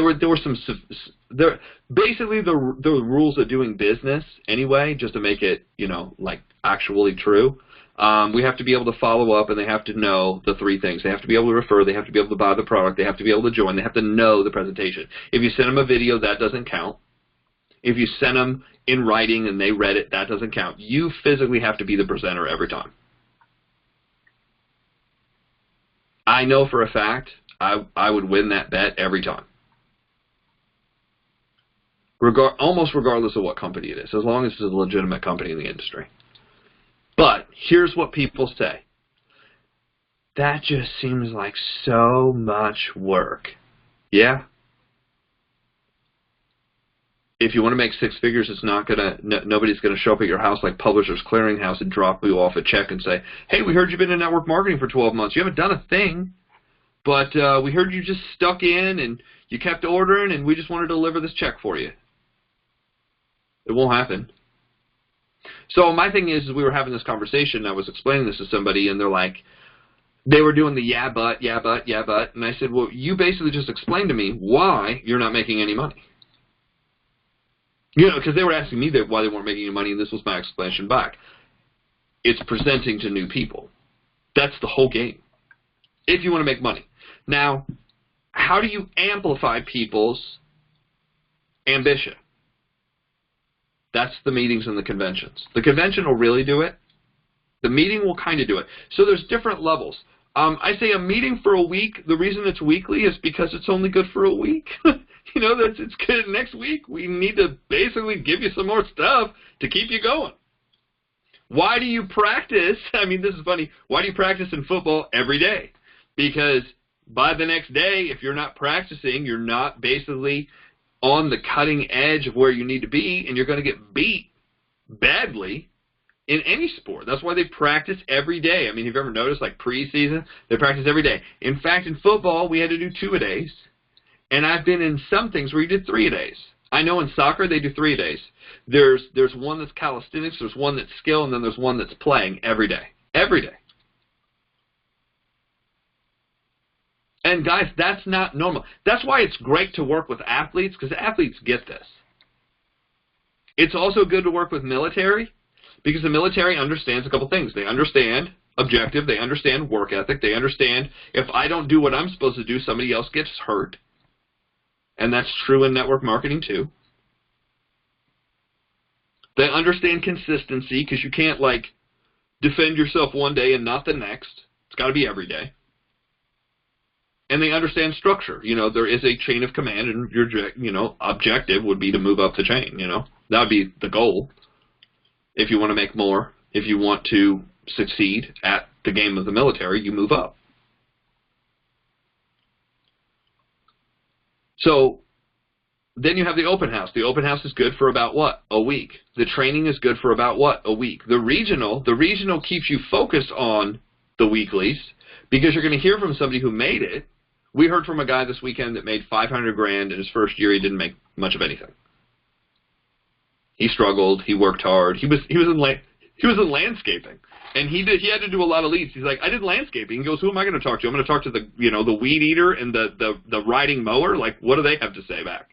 basically the rules of doing business anyway, just to make it, like actually true. We have to be able to follow up, and they have to know the 3 things. They have to be able to refer, they have to be able to buy the product, they have to be able to join, they have to know the presentation. If you send them a video, that doesn't count. If you send them in writing and they read it, that doesn't count. You physically have to be the presenter every time. I know for a fact I would win that bet every time. Almost regardless of what company it is, as long as it's a legitimate company in the industry. But here's what people say. That just seems like so much work. Yeah. If you want to make 6 figures, it's not gonna. Nobody's gonna show up at your house like Publishers Clearinghouse and drop you off a check and say, "Hey, we heard you've been in network marketing for 12 months. You haven't done a thing, but we heard you just stuck in and you kept ordering, and we just want to deliver this check for you." It won't happen. So my thing is we were having this conversation, I was explaining this to somebody, and they're like, they were doing the yeah, but, and I said, well, you basically just explained to me why you're not making any money. Because they were asking me why they weren't making any money, and this was my explanation back. It's presenting to new people. That's the whole game, if you want to make money. Now, how do you amplify people's ambition? That's the meetings and the conventions. The convention will really do it. The meeting will kind of do it. So there's different levels. I say a meeting for a week. The reason it's weekly is because it's only good for a week. You know, it's good. Next week we need to basically give you some more stuff to keep you going. Why do you practice? I mean, this is funny. Why do you practice in football every day? Because by the next day, if you're not practicing, you're not basically on the cutting edge of where you need to be, and you're going to get beat badly in any sport. That's why they practice every day. I mean, have you ever noticed, like preseason, they practice every day. In fact, in football, we had to do 2-a-days, and I've been in some things where you did 3-a-days. I know in soccer they do 3-a-days. There's one that's calisthenics, there's one that's skill, and then there's one that's playing every day. Every day. And guys, that's not normal. That's why it's great to work with athletes, because athletes get this. It's also good to work with military, because the military understands a couple things. They understand objective, they understand work ethic, they understand if I don't do what I'm supposed to do, somebody else gets hurt. And that's true in network marketing too. They understand consistency, because you can't, like, defend yourself one day and not the next. It's got to be every day. And they understand structure. You know, there is a chain of command, and your, you know, objective would be to move up the chain, you know. That would be the goal. If you want to make more, if you want to succeed at the game of the military, you move up. So then you have the open house. The open house is good for about what? A week. The training is good for about what? A week. The regional keeps you focused on the weeklies, because you're going to hear from somebody who made it. We heard from a guy this weekend that made $500,000 in his first year. He didn't make much of anything. He struggled. He worked hard. He was in landscaping, and he had to do a lot of leads. He's like, I did landscaping. He goes, who am I going to talk to? I'm going to talk to the weed eater and the riding mower. Like, what do they have to say back?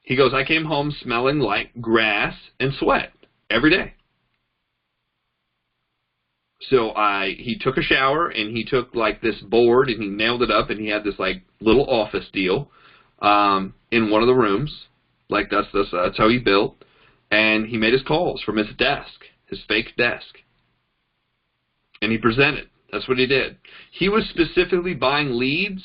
He goes, I came home smelling like grass and sweat every day. So he took a shower, and he took like this board, and he nailed it up, and he had this like little office deal in one of the rooms. Like that's how he built, and he made his calls from his desk, his fake desk, and he presented. That's what he did. He was specifically buying leads,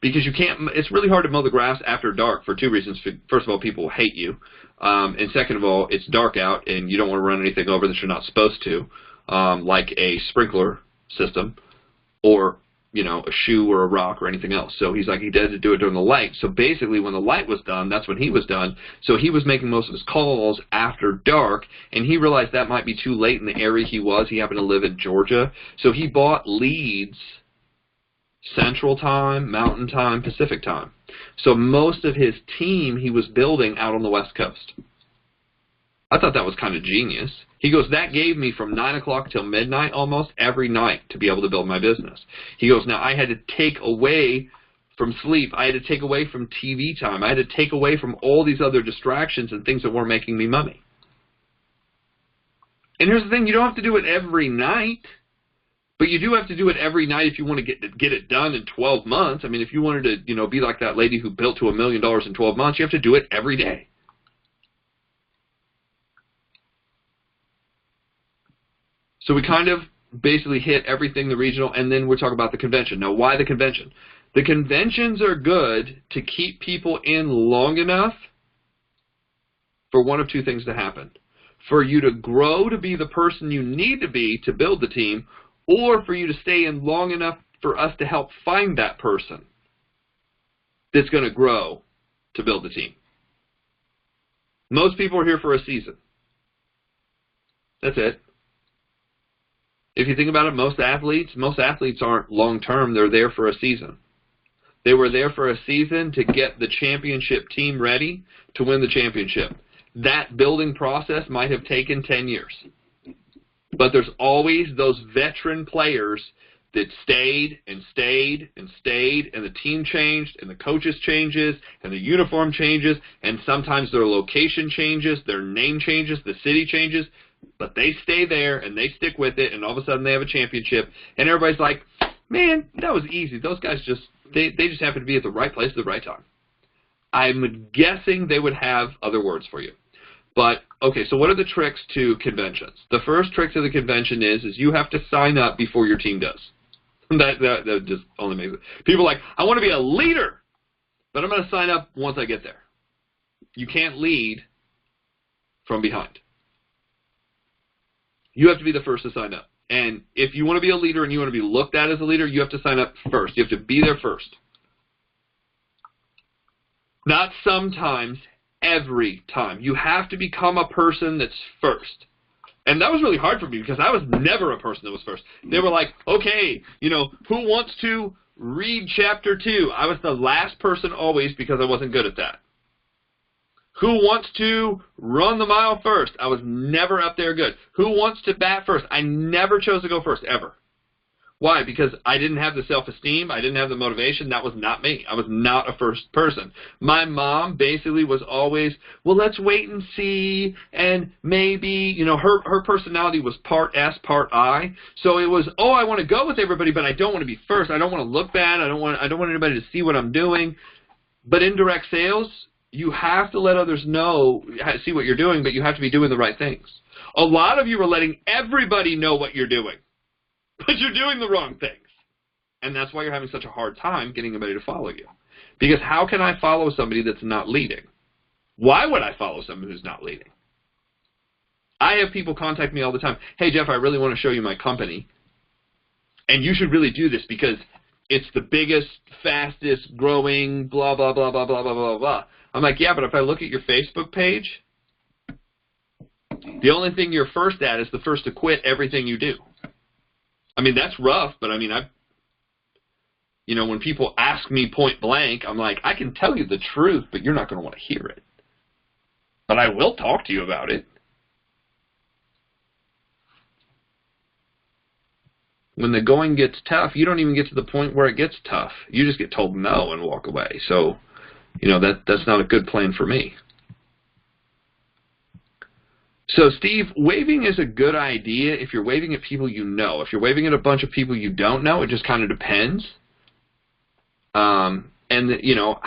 because you can't. It's really hard to mow the grass after dark for two reasons. First of all, people will hate you, and second of all, it's dark out, and you don't want to run anything over that you're not supposed to, like a sprinkler system, or a shoe or a rock or anything else. So he's like, he had to do it during the light. So basically when the light was done, that's when he was done. So he was making most of his calls after dark, and he realized that might be too late in the area he was. He happened to live in Georgia. So he bought leads Central Time, Mountain Time, Pacific Time. So most of his team he was building out on the West Coast. I thought that was kind of genius. He goes, that gave me from 9 o'clock till midnight almost every night to be able to build my business. He goes, now I had to take away from sleep. I had to take away from TV time. I had to take away from all these other distractions and things that weren't making me money. And here's the thing, you don't have to do it every night, but you do have to do it every night if you want to get it done in 12 months. I mean, if you wanted to, be like that lady who built to $1 million in 12 months, you have to do it every day. So we kind of basically hit everything, the regional, and then we're talking about the convention. Now, why the convention? The conventions are good to keep people in long enough for one of two things to happen. For you to grow to be the person you need to be to build the team, or for you to stay in long enough for us to help find that person that's going to grow to build the team. Most people are here for a season. That's it. If you think about it, most athletes aren't long-term. They're there for a season. They were there for a season to get the championship team ready to win the championship. That building process might have taken 10 years. But there's always those veteran players that stayed and stayed and stayed, and the team changed, and the coaches changes, and the uniform changes, and sometimes their location changes, their name changes, the city changes. But they stay there, and they stick with it, and all of a sudden they have a championship, and everybody's like, man, that was easy. Those guys they just happen to be at the right place at the right time. I'm guessing they would have other words for you. But, okay, so what are the tricks to conventions? The first trick to the convention is you have to sign up before your team does. That just only makes it. People are like, I want to be a leader, but I'm going to sign up once I get there. You can't lead from behind. You have to be the first to sign up. And if you want to be a leader and you want to be looked at as a leader, you have to sign up first. You have to be there first. Not sometimes, every time. You have to become a person that's first. And that was really hard for me because I was never a person that was first. They were like, okay, you know, who wants to read chapter 2? I was the last person always because I wasn't good at that. Who wants to run the mile first? I was never up there good. Who wants to bat first? I never chose to go first, ever. Why? Because I didn't have the self-esteem. I didn't have the motivation. That was not me. I was not a first person. My mom basically was always, well, let's wait and see, and maybe, you know, her personality was part S, part I. So it was, oh, I want to go with everybody, but I don't want to be first. I don't want to look bad. I don't want anybody to see what I'm doing. But in direct sales, you have to let others know, see what you're doing, but you have to be doing the right things. A lot of you are letting everybody know what you're doing. But you're doing the wrong things. And that's why you're having such a hard time getting anybody to follow you. Because how can I follow somebody that's not leading? Why would I follow someone who's not leading? I have people contact me all the time. Hey, Jeff, I really want to show you my company. And you should really do this because it's the biggest, fastest growing, blah, blah, blah, blah, blah, blah, blah, blah. I'm like, yeah, but if I look at your Facebook page, the only thing you're first at is the first to quit everything you do. I mean, that's rough, but I mean, you know, when people ask me point blank, I'm like, I can tell you the truth, but you're not going to want to hear it. But I will talk to you about it. When the going gets tough, you don't even get to the point where it gets tough. You just get told no and walk away. So, you know, that's not a good plan for me. So, Steve, waving is a good idea if you're waving at people you know. If you're waving at a bunch of people you don't know, it just kind of depends. And, you know,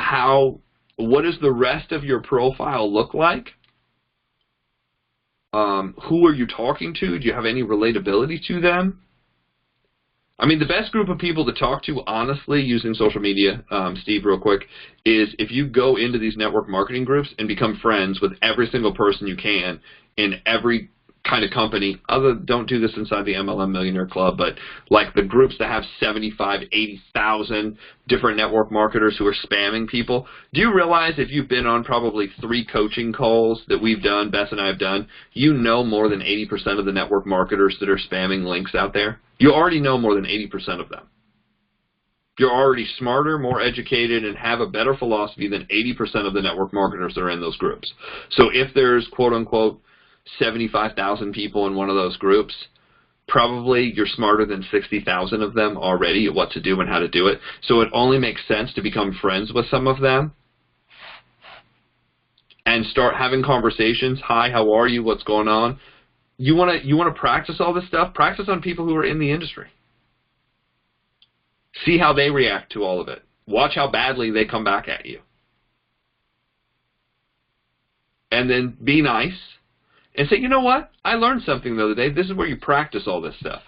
what does the rest of your profile look like? Who are you talking to? Do you have any relatability to them? I mean, the best group of people to talk to, honestly, using social media, Steve, real quick, is if you go into these network marketing groups and become friends with every single person you can in every kind of company. Don't do this inside the MLM Millionaire Club, but like the groups that have 75, 80,000 different network marketers who are spamming people. Do you realize if you've been on probably 3 coaching calls that we've done, Bess and I have done, you know more than 80% of the network marketers that are spamming links out there? You already know more than 80% of them. You're already smarter, more educated, and have a better philosophy than 80% of the network marketers that are in those groups. So if there's, quote-unquote, 75,000 people in one of those groups, probably you're smarter than 60,000 of them already at what to do and how to do it. So it only makes sense to become friends with some of them and start having conversations. Hi, how are you? What's going on? You want to practice all this stuff? Practice on people who are in the industry. See how they react to all of it. Watch how badly they come back at you. And then be nice. And say, you know what? I learned something the other day. This is where you practice all this stuff.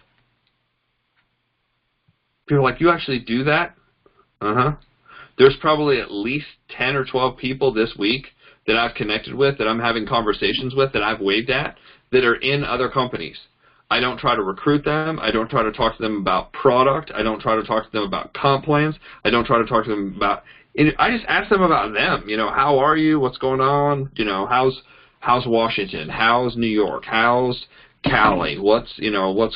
People are like, you actually do that? There's probably at least 10 or 12 people this week that I've connected with, that I'm having conversations with, that I've waved at, that are in other companies. I don't try to recruit them. I don't try to talk to them about product. I don't try to talk to them about comp plans. I don't try to talk to them about, I just ask them about them. You know, how are you? What's going on? You know, how's Washington? How's New York? How's Cali? What's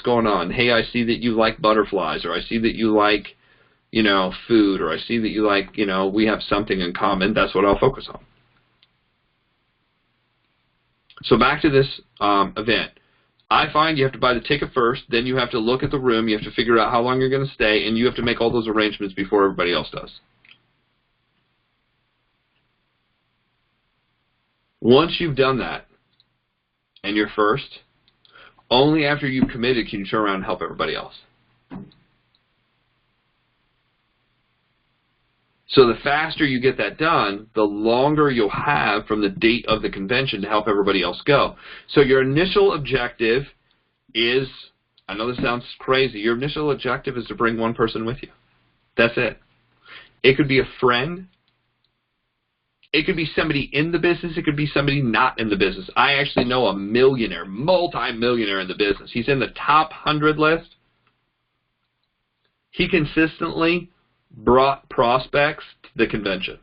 going on? Hey, I see that you like butterflies, or I see that you like, you know, food, or I see that you like, you know, we have something in common. That's what I'll focus on. So back to this event. I find you have to buy the ticket first, then you have to look at the room, you have to figure out how long you're going to stay, and you have to make all those arrangements before everybody else does. Once you've done that, and you're first, only after you've committed can you turn around and help everybody else. So the faster you get that done, the longer you'll have from the date of the convention to help everybody else go. So your initial objective is, I know this sounds crazy, your initial objective is to bring one person with you. That's it. It could be a friend. It could be somebody in the business. It could be somebody not in the business. I actually know a millionaire, multi-millionaire in the business. He's in the top 100 list. He consistently brought prospects to the convention.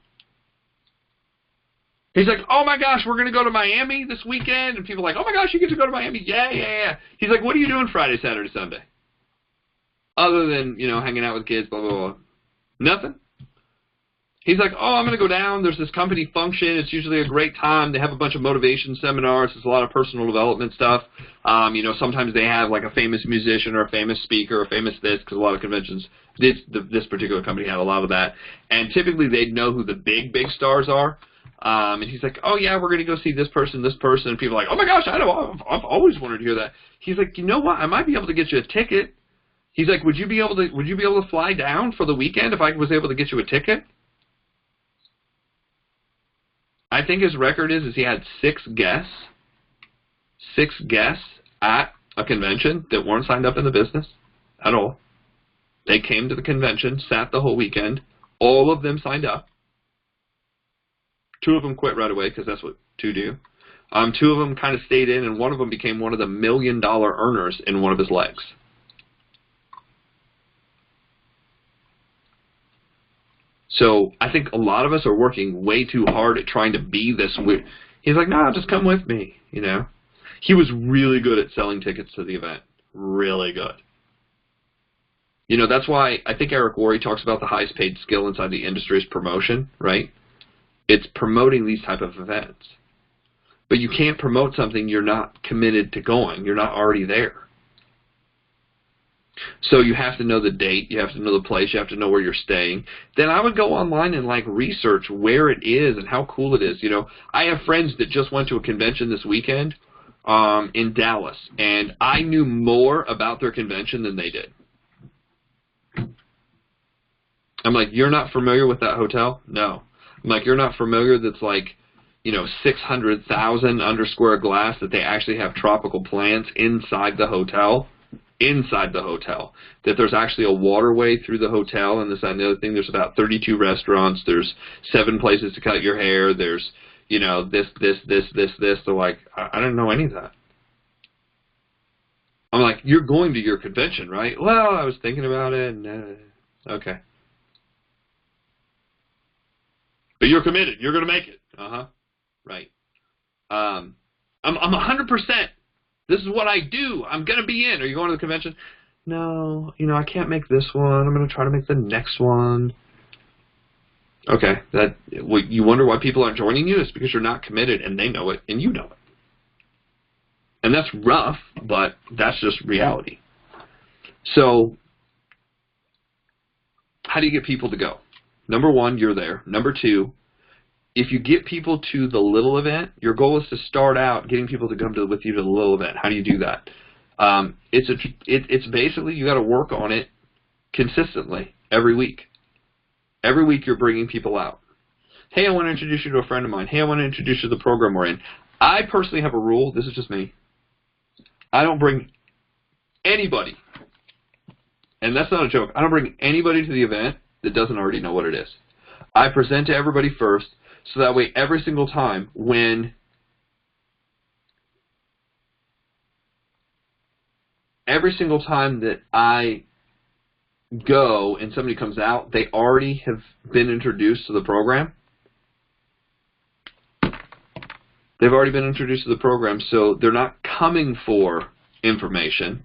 He's like, oh my gosh, we're going to go to Miami this weekend. And people are like, oh my gosh, you get to go to Miami? Yeah. He's like, what are you doing Friday, Saturday, Sunday? Other than, you know, hanging out with kids, blah, blah, blah. Nothing. He's like, oh, I'm going to go down. There's this company function. It's usually a great time. They have a bunch of motivation seminars. There's a lot of personal development stuff. You know, sometimes they have like a famous musician or a famous speaker or famous this, because a lot of conventions, this particular company had a lot of that. And typically they'd know who the big stars are. And he's like, oh, yeah, we're going to go see this person. And people are like, oh, my gosh, I know. I've always wanted to hear that. He's like, you know what? I might be able to get you a ticket. He's like, would you be able to fly down for the weekend if I was able to get you a ticket? I think his record is he had 6 guests at a convention that weren't signed up in the business at all. They came to the convention, sat the whole weekend. All of them signed up. 2 of them quit right away because that's what 2 do. 2 of them kind of stayed in, and one of them became one of the $1 million earners in one of his legs. So I think a lot of us are working way too hard at trying to be this weird. He's like, no, just come with me, you know. He was really good at selling tickets to the event. Really good. You know, that's why I think Eric Worre talks about the highest paid skill inside the industry is promotion, right? It's promoting these type of events. But you can't promote something you're not committed to going. You're not already there. So you have to know the date, you have to know the place, you have to know where you're staying. Then I would go online and like research where it is and how cool it is. You know, I have friends that just went to a convention this weekend in Dallas, and I knew more about their convention than they did. I'm like, you're not familiar with that hotel? No. I'm like, you're not familiar that's like, you know, 600,000 under square glass that they actually have tropical plants inside the hotel? Inside the hotel, that there's actually a waterway through the hotel, and this and the other thing. There's about 32 restaurants. There's 7 places to cut your hair. There's, you know, this. They're like, I don't know any of that. I'm like, you're going to your convention, right? Well, I was thinking about it. And, okay. But you're committed. You're going to make it. Right. I'm 100%. This is what I do. I'm going to be in. Are you going to the convention? No, you know, I can't make this one. I'm going to try to make the next one. Okay, you wonder why people aren't joining you? It's because you're not committed, and they know it, and you know it. And that's rough, but that's just reality. So how do you get people to go? Number 1, you're there. Number 2, if you get people to the little event, your goal is to start out getting people to come with you to the little event. How do you do that? It's basically you got to work on it consistently every week. Every week you're bringing people out. Hey, I want to introduce you to a friend of mine. Hey, I want to introduce you to the program we're in. I personally have a rule. This is just me. I don't bring anybody, and that's not a joke, I don't bring anybody to the event that doesn't already know what it is. I present to everybody first, so that way every single time that I go and somebody comes out, they already have been introduced to the program. They've already been introduced to the program, so they're not coming for information.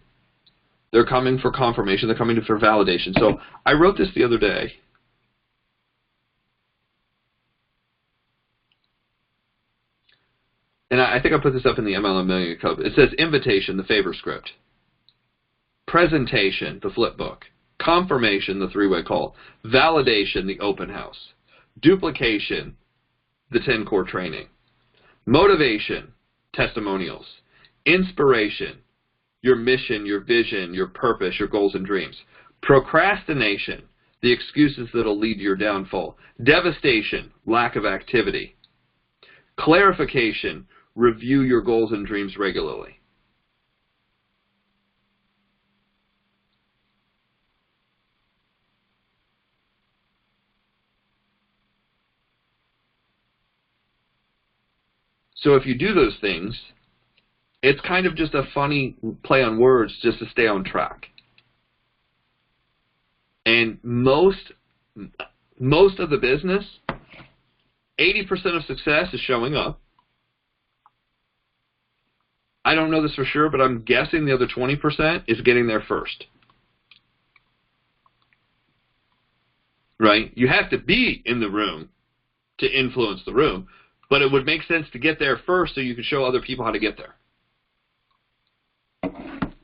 They're coming for confirmation. They're coming for validation. So I wrote this the other day. And I think I put this up in the MLM Millionaire Club. It says invitation, the favor script. Presentation, the flip book. Confirmation, the 3-way call. Validation, the open house. Duplication, the 10 core training. Motivation, testimonials. Inspiration, your mission, your vision, your purpose, your goals and dreams. Procrastination, the excuses that'll lead to your downfall. Devastation, lack of activity. Clarification, review your goals and dreams regularly. So if you do those things, it's kind of just a funny play on words just to stay on track. And most of the business, 80% of success is showing up. I don't know this for sure, but I'm guessing the other 20% is getting there first. Right? You have to be in the room to influence the room, but it would make sense to get there first so you can show other people how to get there.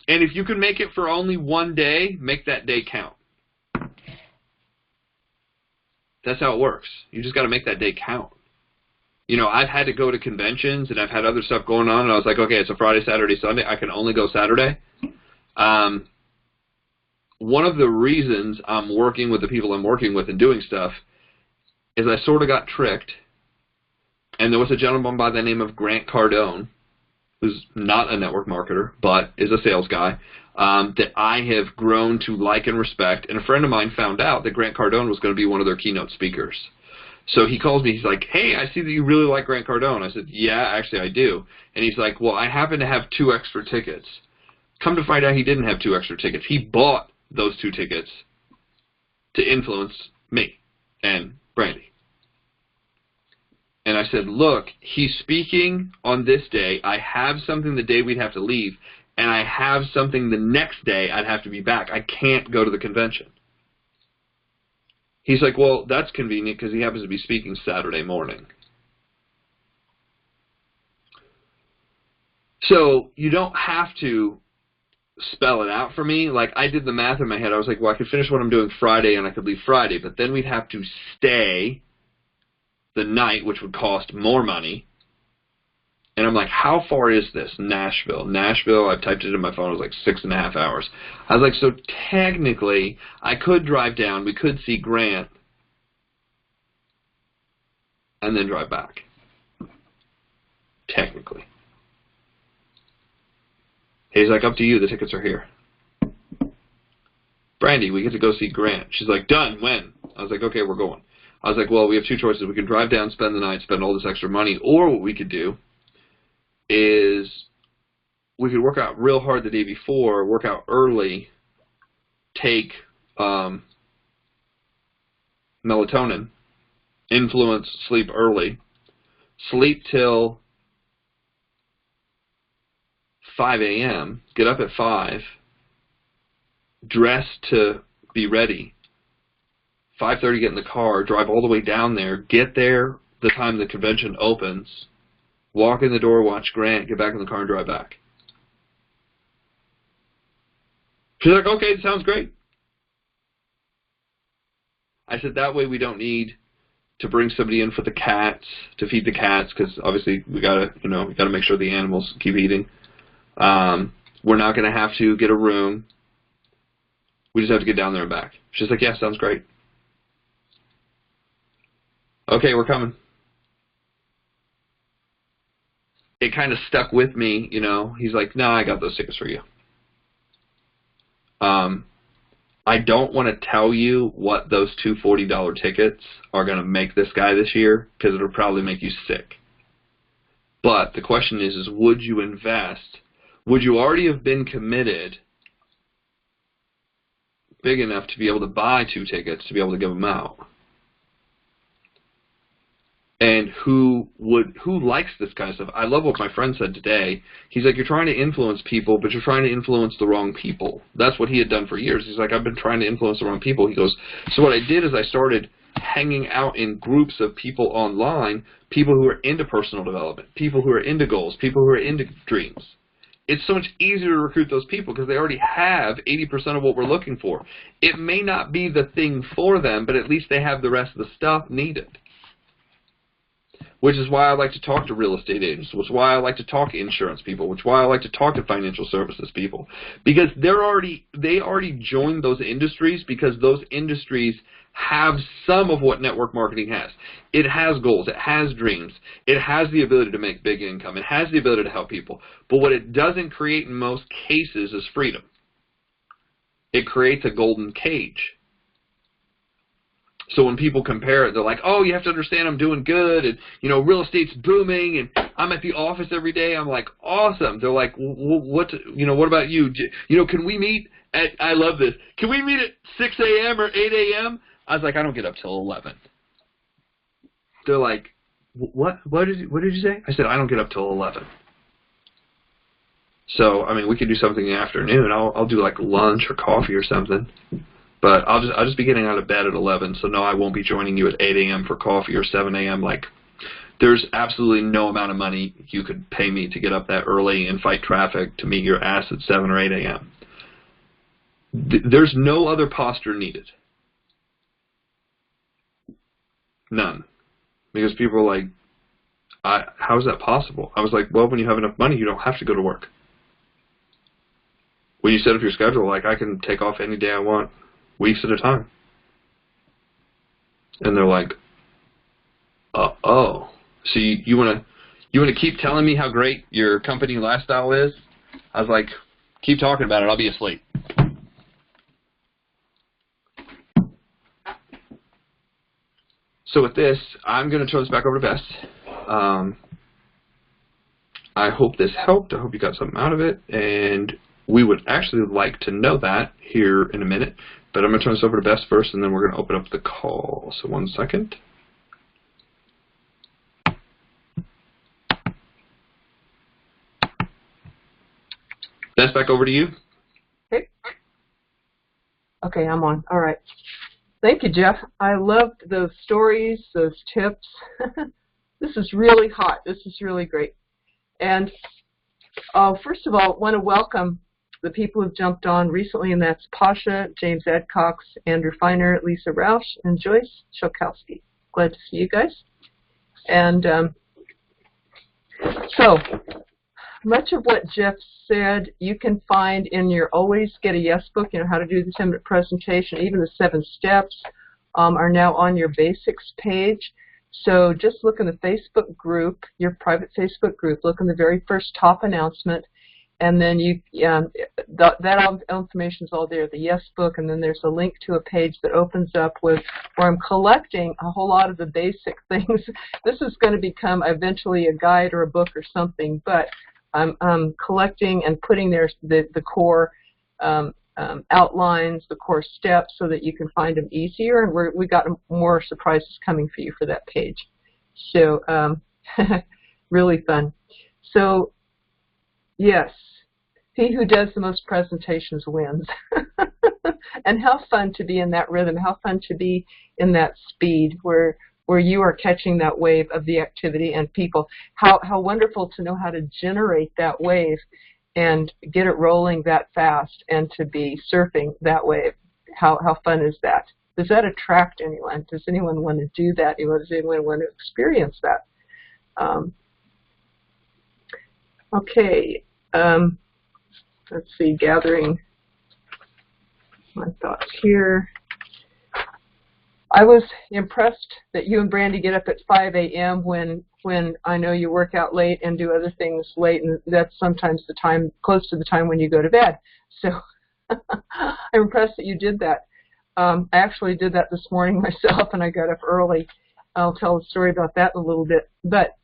And if you can make it for only one day, make that day count. That's how it works. You just got to make that day count. You know, I've had to go to conventions and I've had other stuff going on, and I was like, okay, it's a Friday, Saturday, Sunday. I can only go Saturday. One of the reasons I'm working with the people I'm working with and doing stuff is I sort of got tricked. And there was a gentleman by the name of Grant Cardone, who's not a network marketer, but is a sales guy, that I have grown to like and respect. And a friend of mine found out that Grant Cardone was going to be one of their keynote speakers. So he calls me, he's like, hey, I see that you really like Grant Cardone. I said, yeah, actually I do. And he's like, well, I happen to have 2 extra tickets. Come to find out he didn't have 2 extra tickets. He bought those 2 tickets to influence me and Brandy. And I said, look, he's speaking on this day. I have something the day we'd have to leave, and I have something the next day I'd have to be back. I can't go to the convention. He's like, well, that's convenient because he happens to be speaking Saturday morning. So you don't have to spell it out for me. Like, I did the math in my head. I was like, well, I could finish what I'm doing Friday and I could leave Friday, but then we'd have to stay the night, which would cost more money. And I'm like, how far is this? Nashville, I typed it in my phone. It was like 6.5 hours. I was like, so technically, I could drive down. We could see Grant and then drive back. Technically. He's like, up to you. The tickets are here. Brandy, we get to go see Grant. She's like, done. When? I was like, okay, we're going. I was like, well, we have 2 choices. We can drive down, spend the night, spend all this extra money, or what we could do is we could work out real hard the day before, work out early, take melatonin, influence sleep early, sleep till 5 a.m., get up at 5, dress to be ready, 5:30 get in the car, drive all the way down there, get there the time the convention opens, walk in the door, watch Grant, get back in the car and drive back. She's like, okay, it sounds great. I said, that way we don't need to bring somebody in for the cats, to feed the cats, because obviously we gotta make sure the animals keep eating. We're not gonna have to get a room. We just have to get down there and back. She's like, yeah, sounds great. Okay, we're coming. It kind of stuck with me, you know. He's like, no, I got those tickets for you. I don't want to tell you what those 2 $40 tickets are going to make this guy this year, because it'll probably make you sick. But the question is would you invest? Would you already have been committed big enough to be able to buy 2 tickets to be able to give them out? And who likes this kind of stuff? I love what my friend said today. He's like, you're trying to influence people, but you're trying to influence the wrong people. That's what he had done for years. He's like, I've been trying to influence the wrong people. He goes, so what I did is I started hanging out in groups of people online, people who are into personal development, people who are into goals, people who are into dreams. It's so much easier to recruit those people because they already have 80% of what we're looking for. It may not be the thing for them, but at least they have the rest of the stuff needed. which is why I like to talk to real estate agents, which is why I like to talk to insurance people, which is why I like to talk to financial services people, because they already joined those industries because those industries have some of what network marketing has. It has goals, it has dreams, it has the ability to make big income, it has the ability to help people, but what it doesn't create in most cases is freedom. It creates a golden cage. So when people compare it, they're like, oh, you have to understand I'm doing good, and, you know, real estate's booming, and I'm at the office every day. I'm like, awesome. They're like, what about you? You know, can we meet at, I love this, can we meet at 6 a.m. or 8 a.m.? I was like, I don't get up till 11. They're like, what did you say? I said, I don't get up till 11. So, I mean, we could do something in the afternoon. I'll do like lunch or coffee or something. But I'll just be getting out of bed at 11, so no, I won't be joining you at 8 a.m. for coffee or 7 a.m. Like, there's absolutely no amount of money you could pay me to get up that early and fight traffic to meet your ass at 7 or 8 a.m. There's no other posture needed. None. Because people are like, how is that possible? I was like, well, when you have enough money, you don't have to go to work. When you set up your schedule, like, I can take off any day I want, weeks at a time. And they're like, oh, so you want to keep telling me how great your company lifestyle is? I was like, keep talking about it, I'll be asleep. So with this, I'm going to turn this back over to Bess. I hope this helped. I hope you got something out of it, and we would actually like to know that here in a minute. But I'm going to turn this over to Bess first, and then we're going to open up the call. So 1 second. Bess, back over to you. Okay, I'm on. All right. Thank you, Jeff. I loved those stories, those tips. This is really hot. This is really great. And first of all, I want to welcome the people who've jumped on recently, and that's Pasha, James Adcox, Andrew Feiner, Lisa Rausch, and Joyce Shokowski. Glad to see you guys. And so much of what Jeff said you can find in your Always Get a Yes book, you know, how to do the 10-minute presentation. Even the 7 steps are now on your basics page. So just look in the Facebook group, your private Facebook group, look in the very first top announcement, and then you that information is all there, the Yes book, and then there's a link to a page that opens up with where I'm collecting a whole lot of the basic things. This is going to become eventually a guide or a book or something, but I'm collecting and putting there the core outlines, the core steps, so that you can find them easier. And we got more surprises coming for you for that page. So really fun. So yes, he who does the most presentations wins. And how fun to be in that rhythm. How fun to be in that speed where you are catching that wave of the activity and people. How wonderful to know how to generate that wave and get it rolling that fast and to be surfing that wave. How fun is that? Does that attract anyone? Does anyone want to do that? Does anyone want to experience that? Okay. Let's see, gathering my thoughts here. I was impressed that you and Brandy get up at 5 a.m. when I know you work out late and do other things late, and that's sometimes the time, close to the time when you go to bed. So I'm impressed that you did that. I actually did that this morning myself, and I got up early. I'll tell a story about that in a little bit. But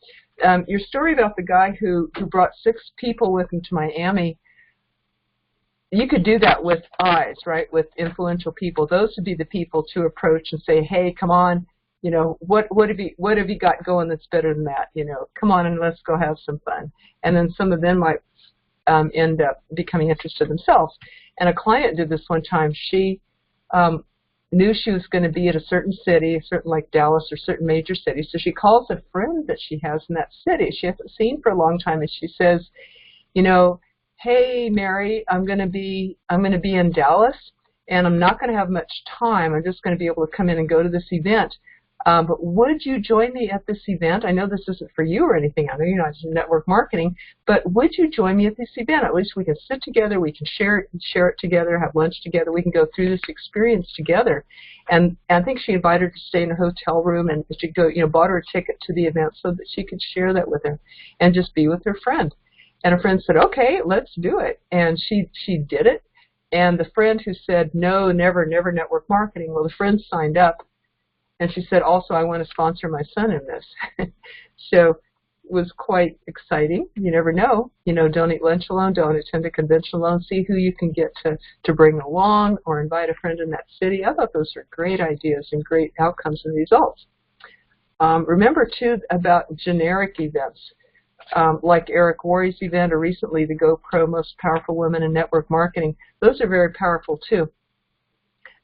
your story about the guy who brought 6 people with him to Miami, you could do that with eyes, right, with influential people. Those would be the people to approach and say, hey, come on, you know, what have you got going that's better than that? You know, come on and let's go have some fun. And then some of them might end up becoming interested themselves. And a client did this one time. She knew she was going to be at a certain city, a certain like Dallas or certain major city. So she calls a friend that she has in that city she hasn't seen for a long time, and she says, you know, hey, Mary, I'm going to be in Dallas, and I'm not going to have much time. I'm just going to be able to come in and go to this event. But would you join me at this event? I know this isn't for you or anything. I know you're not in network marketing, but would you join me at this event? At least we can sit together, we can share it together, have lunch together, we can go through this experience together. And I think she invited her to stay in a hotel room, and she go, bought her a ticket to the event so that she could share that with her and just be with her friend. And her friend said, okay, let's do it. And she did it. And the friend who said, no, never network marketing, well, the friend signed up. And she said, also, I want to sponsor my son in this. So it was quite exciting. You never know. Don't eat lunch alone, don't attend a convention alone. See who you can get to bring along or invite a friend in that city. I thought those were great ideas and great outcomes and results. Remember, too, about generic events. Like Eric Worre's event, or recently the GoPro Most Powerful Women in Network Marketing. Those are very powerful too.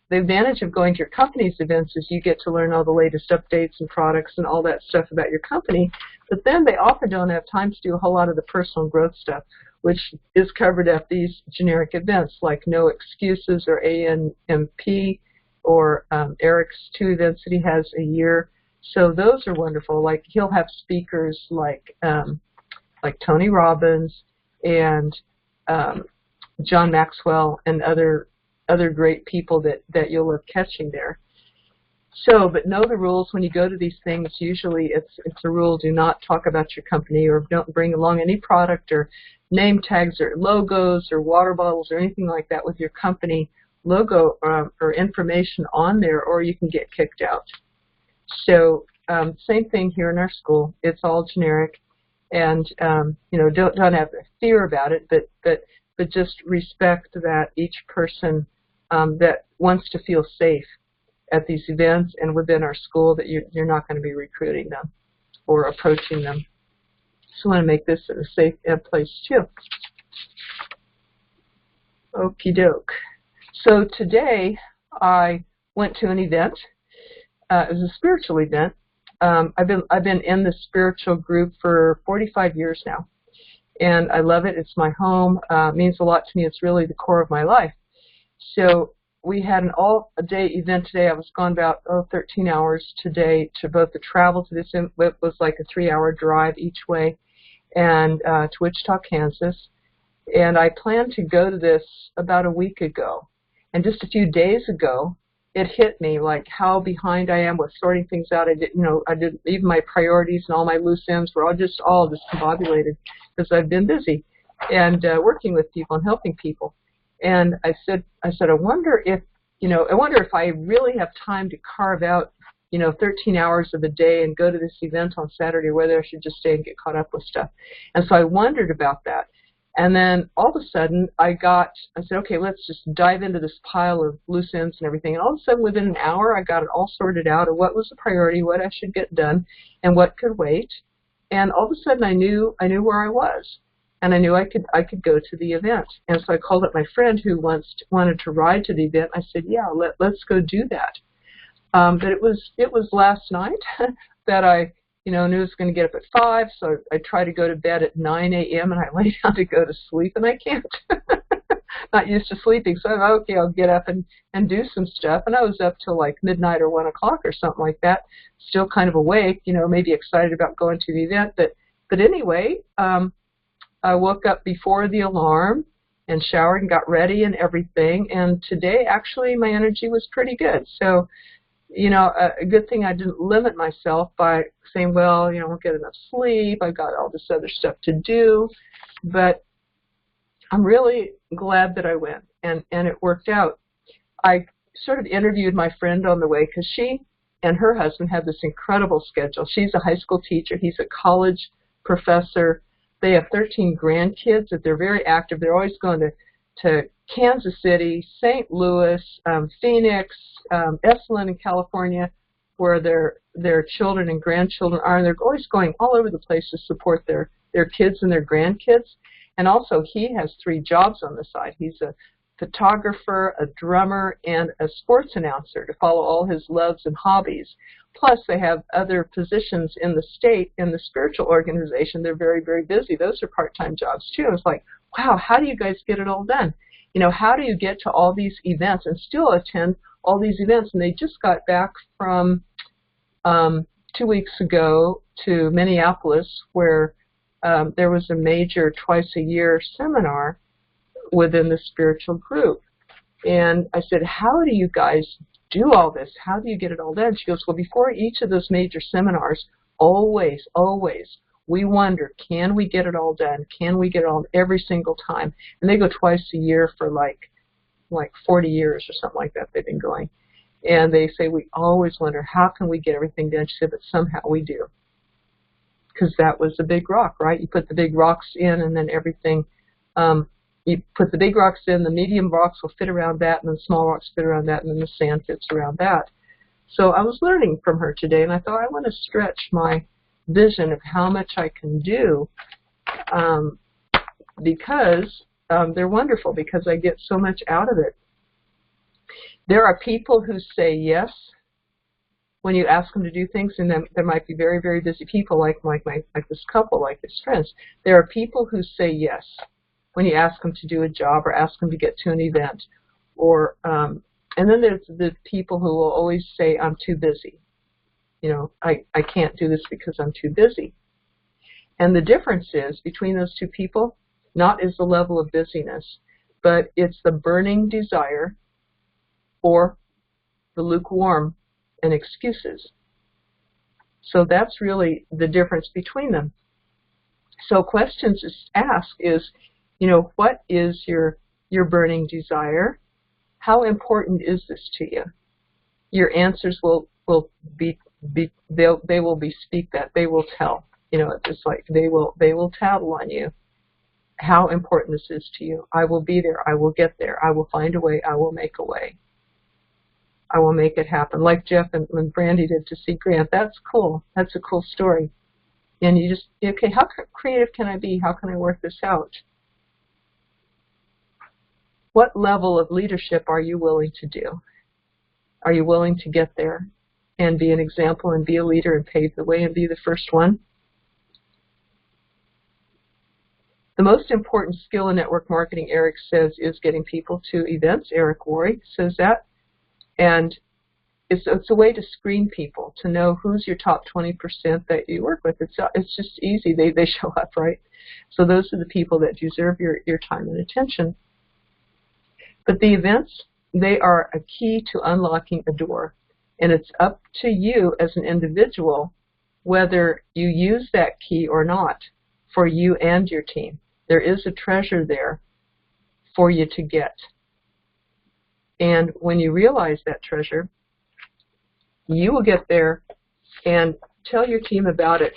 The advantage of going to your company's events is you get to learn all the latest updates and products and all that stuff about your company, but then they often don't have time to do a whole lot of the personal growth stuff, which is covered at these generic events like No Excuses or ANMP or Eric's 2 events that he has a year. So those are wonderful. Like he'll have speakers like Tony Robbins and John Maxwell and other great people that you'll love catching there. So, but know the rules when you go to these things. Usually it's a rule: do not talk about your company, or don't bring along any product or name tags or logos or water bottles or anything like that with your company logo or information on there, or you can get kicked out. So same thing here in our school. It's all generic. And don't have fear about it, but just respect that each person that wants to feel safe at these events and within our school, that you're not going to be recruiting them or approaching them. So I want to make this a safe place too. Okie doke. So today I went to an event. It was a spiritual event. I've been in the spiritual group for 45 years now, and I love it. It's my home. It means a lot to me. It's really the core of my life. So we had an all-day event today. I was gone about 13 hours today to both the travel to this. It was like a 3-hour drive each way, and to Wichita, Kansas. And I planned to go to this about a week ago, and just a few days ago, it hit me like how behind I am with sorting things out. I didn't even my priorities and all my loose ends were all discombobulated because I've been busy and working with people and helping people. And I said, I wonder if I really have time to carve out, 13 hours of the day and go to this event on Saturday, or whether I should just stay and get caught up with stuff. And so I wondered about that. And then all of a sudden I said, okay, let's just dive into this pile of loose ends and everything. And all of a sudden within an hour I got it all sorted out of what was the priority, what I should get done, and what could wait. And all of a sudden I knew where I was. And I knew I could go to the event. And so I called up my friend who wanted to ride to the event. I said, yeah, let's go do that. But it was last night that I knew I was going to get up at 5, so I tried to go to bed at 9 a.m. and I lay down to go to sleep, and I can't. Not used to sleeping, so I'm okay, I'll get up and do some stuff. And I was up till like midnight or 1 o'clock or something like that, still kind of awake, maybe excited about going to the event. But anyway, I woke up before the alarm and showered and got ready and everything. And today, actually, my energy was pretty good. So, a good thing I didn't limit myself by saying, well, I won't get enough sleep. I've got all this other stuff to do. But I'm really glad that I went, and it worked out. I sort of interviewed my friend on the way because she and her husband have this incredible schedule. She's a high school teacher. He's a college professor. They have 13 grandkids that they're very active. They're always going to Kansas City, St. Louis, Phoenix, Esalen in California, where their children and grandchildren are. And they're always going all over the place to support their kids and their grandkids. And also he has 3 jobs on the side. He's a photographer, a drummer, and a sports announcer to follow all his loves and hobbies. Plus, they have other positions in the state, in the spiritual organization. They're very, very busy. Those are part-time jobs, too. It's like, wow, how do you guys get it all done? How do you get to all these events and still attend all these events? And they just got back from 2 weeks ago to Minneapolis, where there was a major twice-a-year seminar within the spiritual group. And I said, how do you guys do all this? How do you get it all done? She goes, well, before each of those major seminars, always, we wonder, can we get it all done? Can we get it all every single time? And they go twice a year for like 40 years or something like that they've been going. And they say, we always wonder, how can we get everything done? She said, but somehow we do. Because that was the big rock, right? You put the big rocks in, and then everything, you put the big rocks in, the medium rocks will fit around that, and then the small rocks fit around that, and then the sand fits around that. So I was learning from her today, and I thought I want to stretch my vision of how much I can do, because they're wonderful, because I get so much out of it. There are people who say yes when you ask them to do things, and then there might be very, very busy people like this couple, like this friends. There are people who say yes when you ask them to do a job or ask them to get to an event, or and then there's the people who will always say, I'm too busy. You know, I can't do this because I'm too busy. And the difference is between those two people, not is the level of busyness, but it's the burning desire or the lukewarm and excuses. So that's really the difference between them. So questions to ask is, you know, what is your burning desire? How important is this to you? Your answers will be they will bespeak that. They will tell. You know, it's like they will tattle on you how important this is to you. I will be there. I will get there. I will find a way. I will make a way. I will make it happen. Like Jeff and Brandy did to see Grant. That's cool. That's a cool story. And you just, okay, how creative can I be? How can I work this out? What level of leadership are you willing to do? Are you willing to get there and be an example and be a leader and pave the way and be the first one? The most important skill in network marketing, Eric says, is getting people to events. Eric Worre says that. And it's a way to screen people, to know who's your top 20% that you work with. It's just easy. They show up, right? So those are the people that deserve your time and attention. But the events, they are a key to unlocking a door. And it's up to you as an individual whether you use that key or not for you and your team. There is a treasure there for you to get. And when you realize that treasure, you will get there and tell your team about it.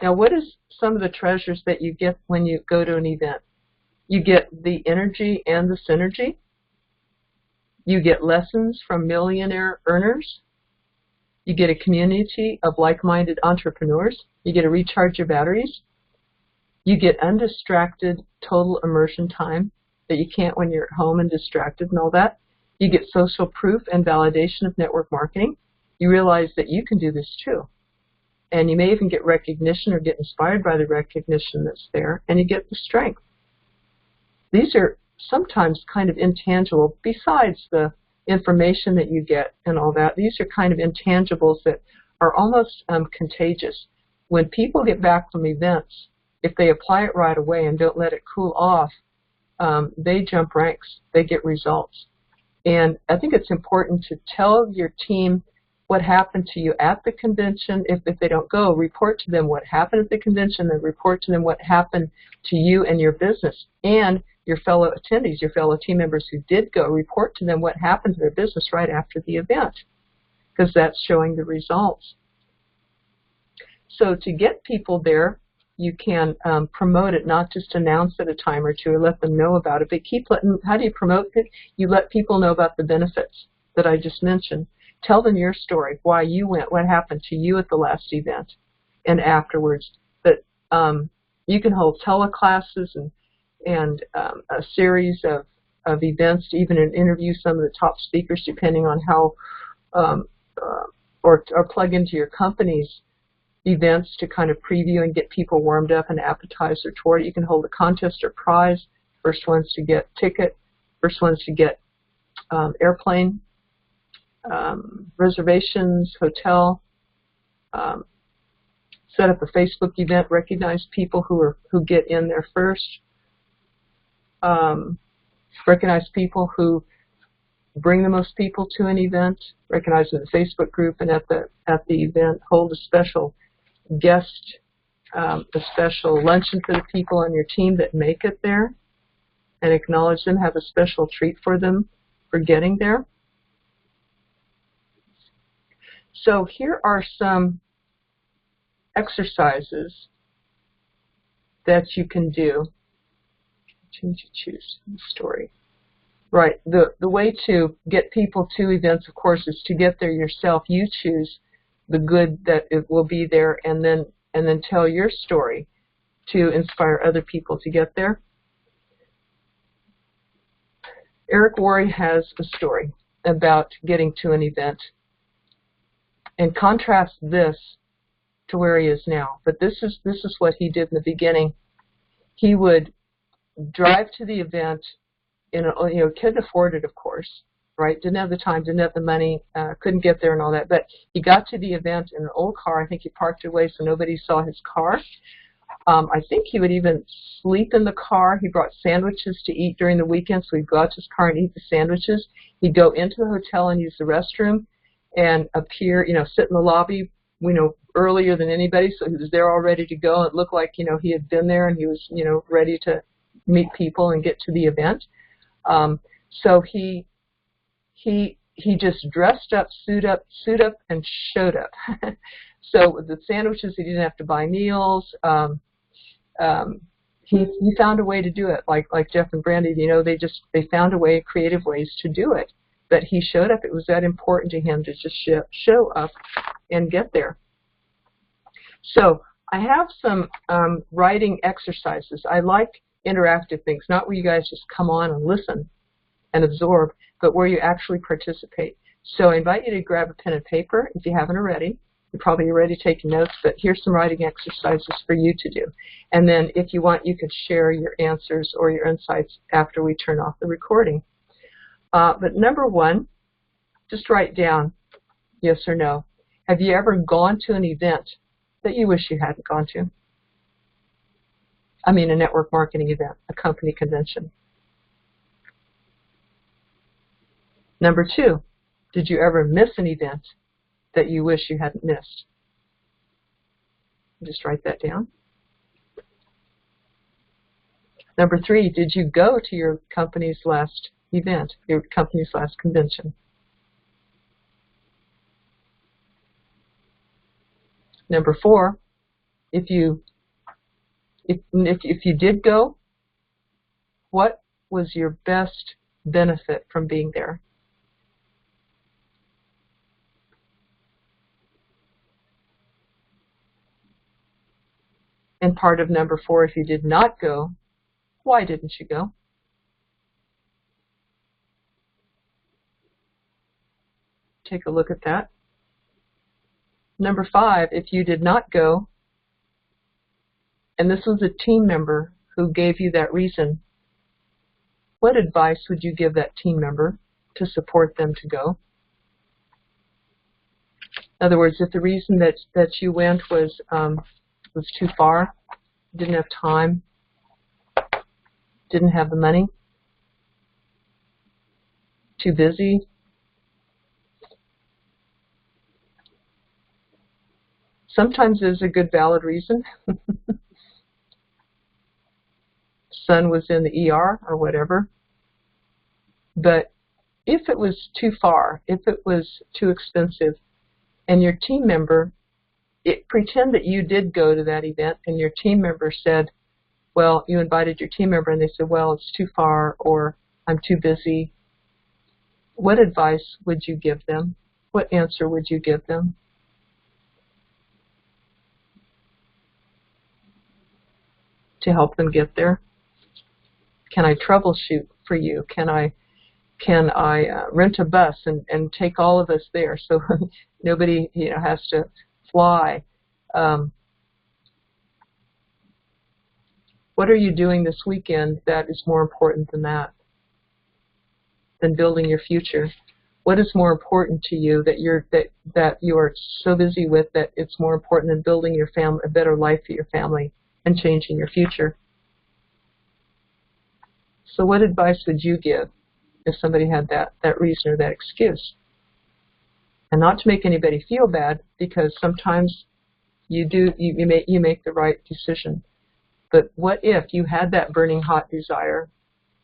Now, what is some of the treasures that you get when you go to an event? You get the energy and the synergy. You get lessons from millionaire earners. You get a community of like-minded entrepreneurs. You get to recharge your batteries. You get undistracted total immersion time that you can't when you're at home and distracted and all that. You get social proof and validation of network marketing. You realize that you can do this too. And you may even get recognition or get inspired by the recognition that's there, and you get the strength. These are sometimes kind of intangible, besides the information that you get and all that. These are kind of intangibles that are almost contagious. When people get back from events, if they apply it right away and don't let it cool off, they jump ranks. They get results. And I think it's important to tell your team what happened to you at the convention. If they don't go, report to them what happened at the convention, and report to them what happened to you and your business. And your fellow attendees, your fellow team members who did go, report to them what happened to their business right after the event, because that's showing the results. So to get people there, you can promote it, not just announce it a time or two or let them know about it, but keep letting. How do you promote it? You let people know about the benefits that I just mentioned. Tell them your story, why you went, what happened to you at the last event and afterwards. But you can hold teleclasses and a series of events to even interview some of the top speakers, depending on how, or plug into your company's events to kind of preview and get people warmed up and appetizer toward it. You can hold a contest or prize. First ones to get ticket, first ones to get airplane, reservations, hotel, set up a Facebook event, recognize people who get in there first, recognize people who bring the most people to an event, recognize in the Facebook group and at the event, hold a special guest, a special luncheon for the people on your team that make it there, and acknowledge them, have a special treat for them for getting there. So here are some exercises that you can do. Choose the story. Right. The way to get people to events, of course, is to get there yourself. You choose the good that it will be there, and then tell your story to inspire other people to get there. Eric Worre has a story about getting to an event, and contrast this to where he is now. But this is what he did in the beginning. He would drive to the event in couldn't afford it, of course, right? Didn't have the time, didn't have the money, couldn't get there and all that. But he got to the event in an old car. I think he parked it away so nobody saw his car. I think he would even sleep in the car. He brought sandwiches to eat during the weekend, so he'd go out to his car and eat the sandwiches. He'd go into the hotel and use the restroom and appear, sit in the lobby, earlier than anybody, so he was there all ready to go. It looked like, he had been there and he was, ready to meet people and get to the event. So he just dressed up, suit up, and showed up. So with the sandwiches, he didn't have to buy meals. He found a way to do it, like Jeff and Brandy. They found a way, creative ways to do it. But he showed up. It was that important to him to just show up and get there. So I have some writing exercises. I like interactive things, not where you guys just come on and listen and absorb, but where you actually participate. So I invite you to grab a pen and paper if you haven't already. You're probably already taking notes, but here's some writing exercises for you to do. And then if you want, you can share your answers or your insights after we turn off the recording. But number one, just write down yes or no. Have you ever gone to an event that you wish you hadn't gone to? I mean, a network marketing event, a company convention. Number two, did you ever miss an event that you wish you hadn't missed? Just write that down. Number three, did you go to your company's last event, your company's last convention? Number four, if you did go, what was your best benefit from being there? And part of number four, if you did not go, why didn't you go? Take a look at that. Number five, if you did not go, and this was a team member who gave you that reason, what advice would you give that team member to support them to go? In other words, if the reason that you went was too far, didn't have time, didn't have the money, too busy, sometimes there's a good valid reason. Son was in the ER or whatever. But if it was too far, if it was too expensive, and your team member, pretend that you did go to that event and your team member said, well, you invited your team member and they said, well, it's too far or I'm too busy. What advice would you give them? What answer would you give them? To help them get there? Can I troubleshoot for you? Can I rent a bus and take all of us there so nobody has to fly? What are you doing this weekend that is more important than that, than building your future? What is more important to you that you are so busy with that it's more important than building your family, a better life for your family and changing your future? So what advice would you give if somebody had that reason or that excuse? And not to make anybody feel bad, because sometimes you make the right decision. But what if you had that burning hot desire,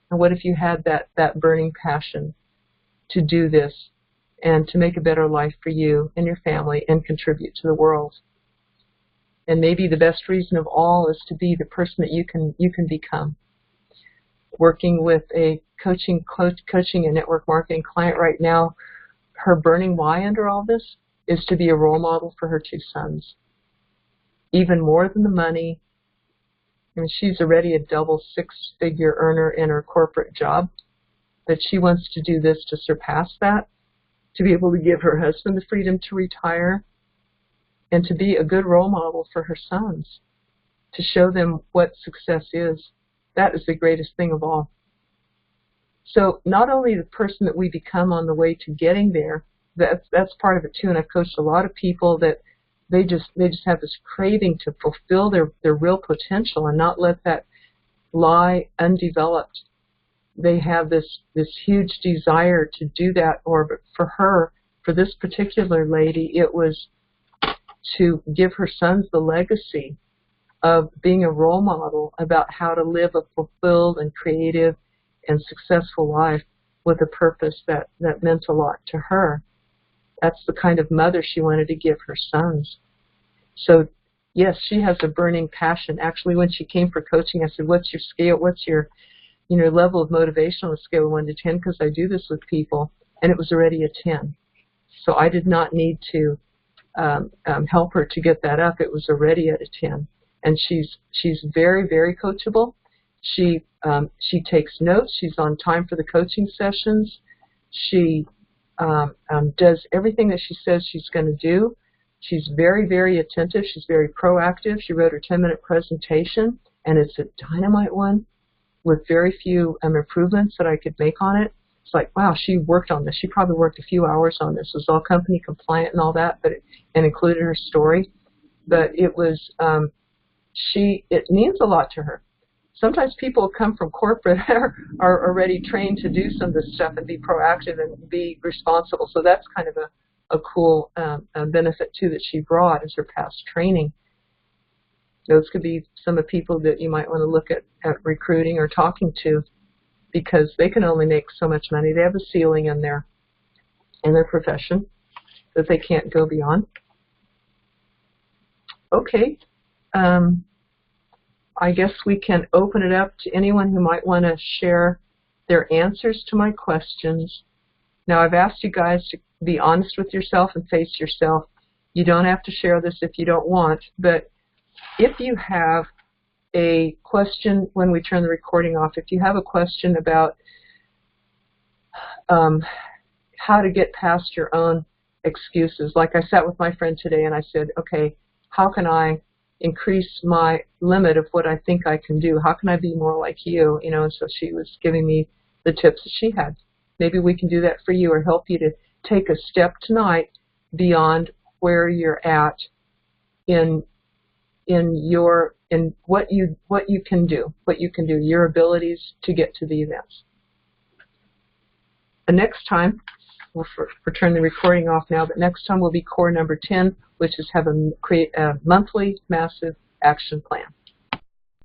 and what if you had that burning passion to do this and to make a better life for you and your family and contribute to the world? And maybe the best reason of all is to be the person that you can become. Working with a coaching and network marketing client right now, her burning why under all this is to be a role model for her 2 sons. Even more than the money. I mean, she's already a double 6-figure earner in her corporate job, but she wants to do this to surpass that, to be able to give her husband the freedom to retire, and to be a good role model for her sons, to show them what success is. That is the greatest thing of all. So not only the person that we become on the way to getting there, that's part of it too. And I've coached a lot of people that they just have this craving to fulfill their real potential and not let that lie undeveloped. They have this huge desire to do that. But for this particular lady, it was to give her sons the legacy of being a role model about how to live a fulfilled and creative and successful life with a purpose that meant a lot to her. That's the kind of mother she wanted to give her sons. So, yes, she has a burning passion. Actually, when she came for coaching, I said, what's your scale? What's your level of motivation on a scale of 1 to 10? Because I do this with people. And it was already a 10. So I did not need to help her to get that up. It was already at a 10. And she's very, very coachable. She takes notes. She's on time for the coaching sessions. She does everything that she says she's going to do. She's very, very attentive. She's very proactive. She wrote her 10-minute presentation, and it's a dynamite one with very few improvements that I could make on it. It's like, wow, she worked on this. She probably worked a few hours on this. It was all company compliant and all that, and included her story. But it was, it means a lot to her. Sometimes people who come from corporate are already trained to do some of this stuff and be proactive and be responsible. So that's kind of a cool benefit, too, that she brought as her past training. Those could be some of the people that you might want to look at recruiting or talking to, because they can only make so much money. They have a ceiling in their profession that they can't go beyond. Okay. I guess we can open it up to anyone who might want to share their answers to my questions. Now, I've asked you guys to be honest with yourself and face yourself. You don't have to share this if you don't want, but if you have a question when we turn the recording off, if you have a question about how to get past your own excuses, like I sat with my friend today and I said, okay, how can I increase my limit of what I think I can do? How can I be more like you? And so she was giving me the tips that she had. Maybe we can do that for you or help you to take a step tonight beyond where you're at in what you can do, your abilities to get to the events. The next time, we'll turn the recording off now, but next time will be core number 10, which is create a monthly massive action plan.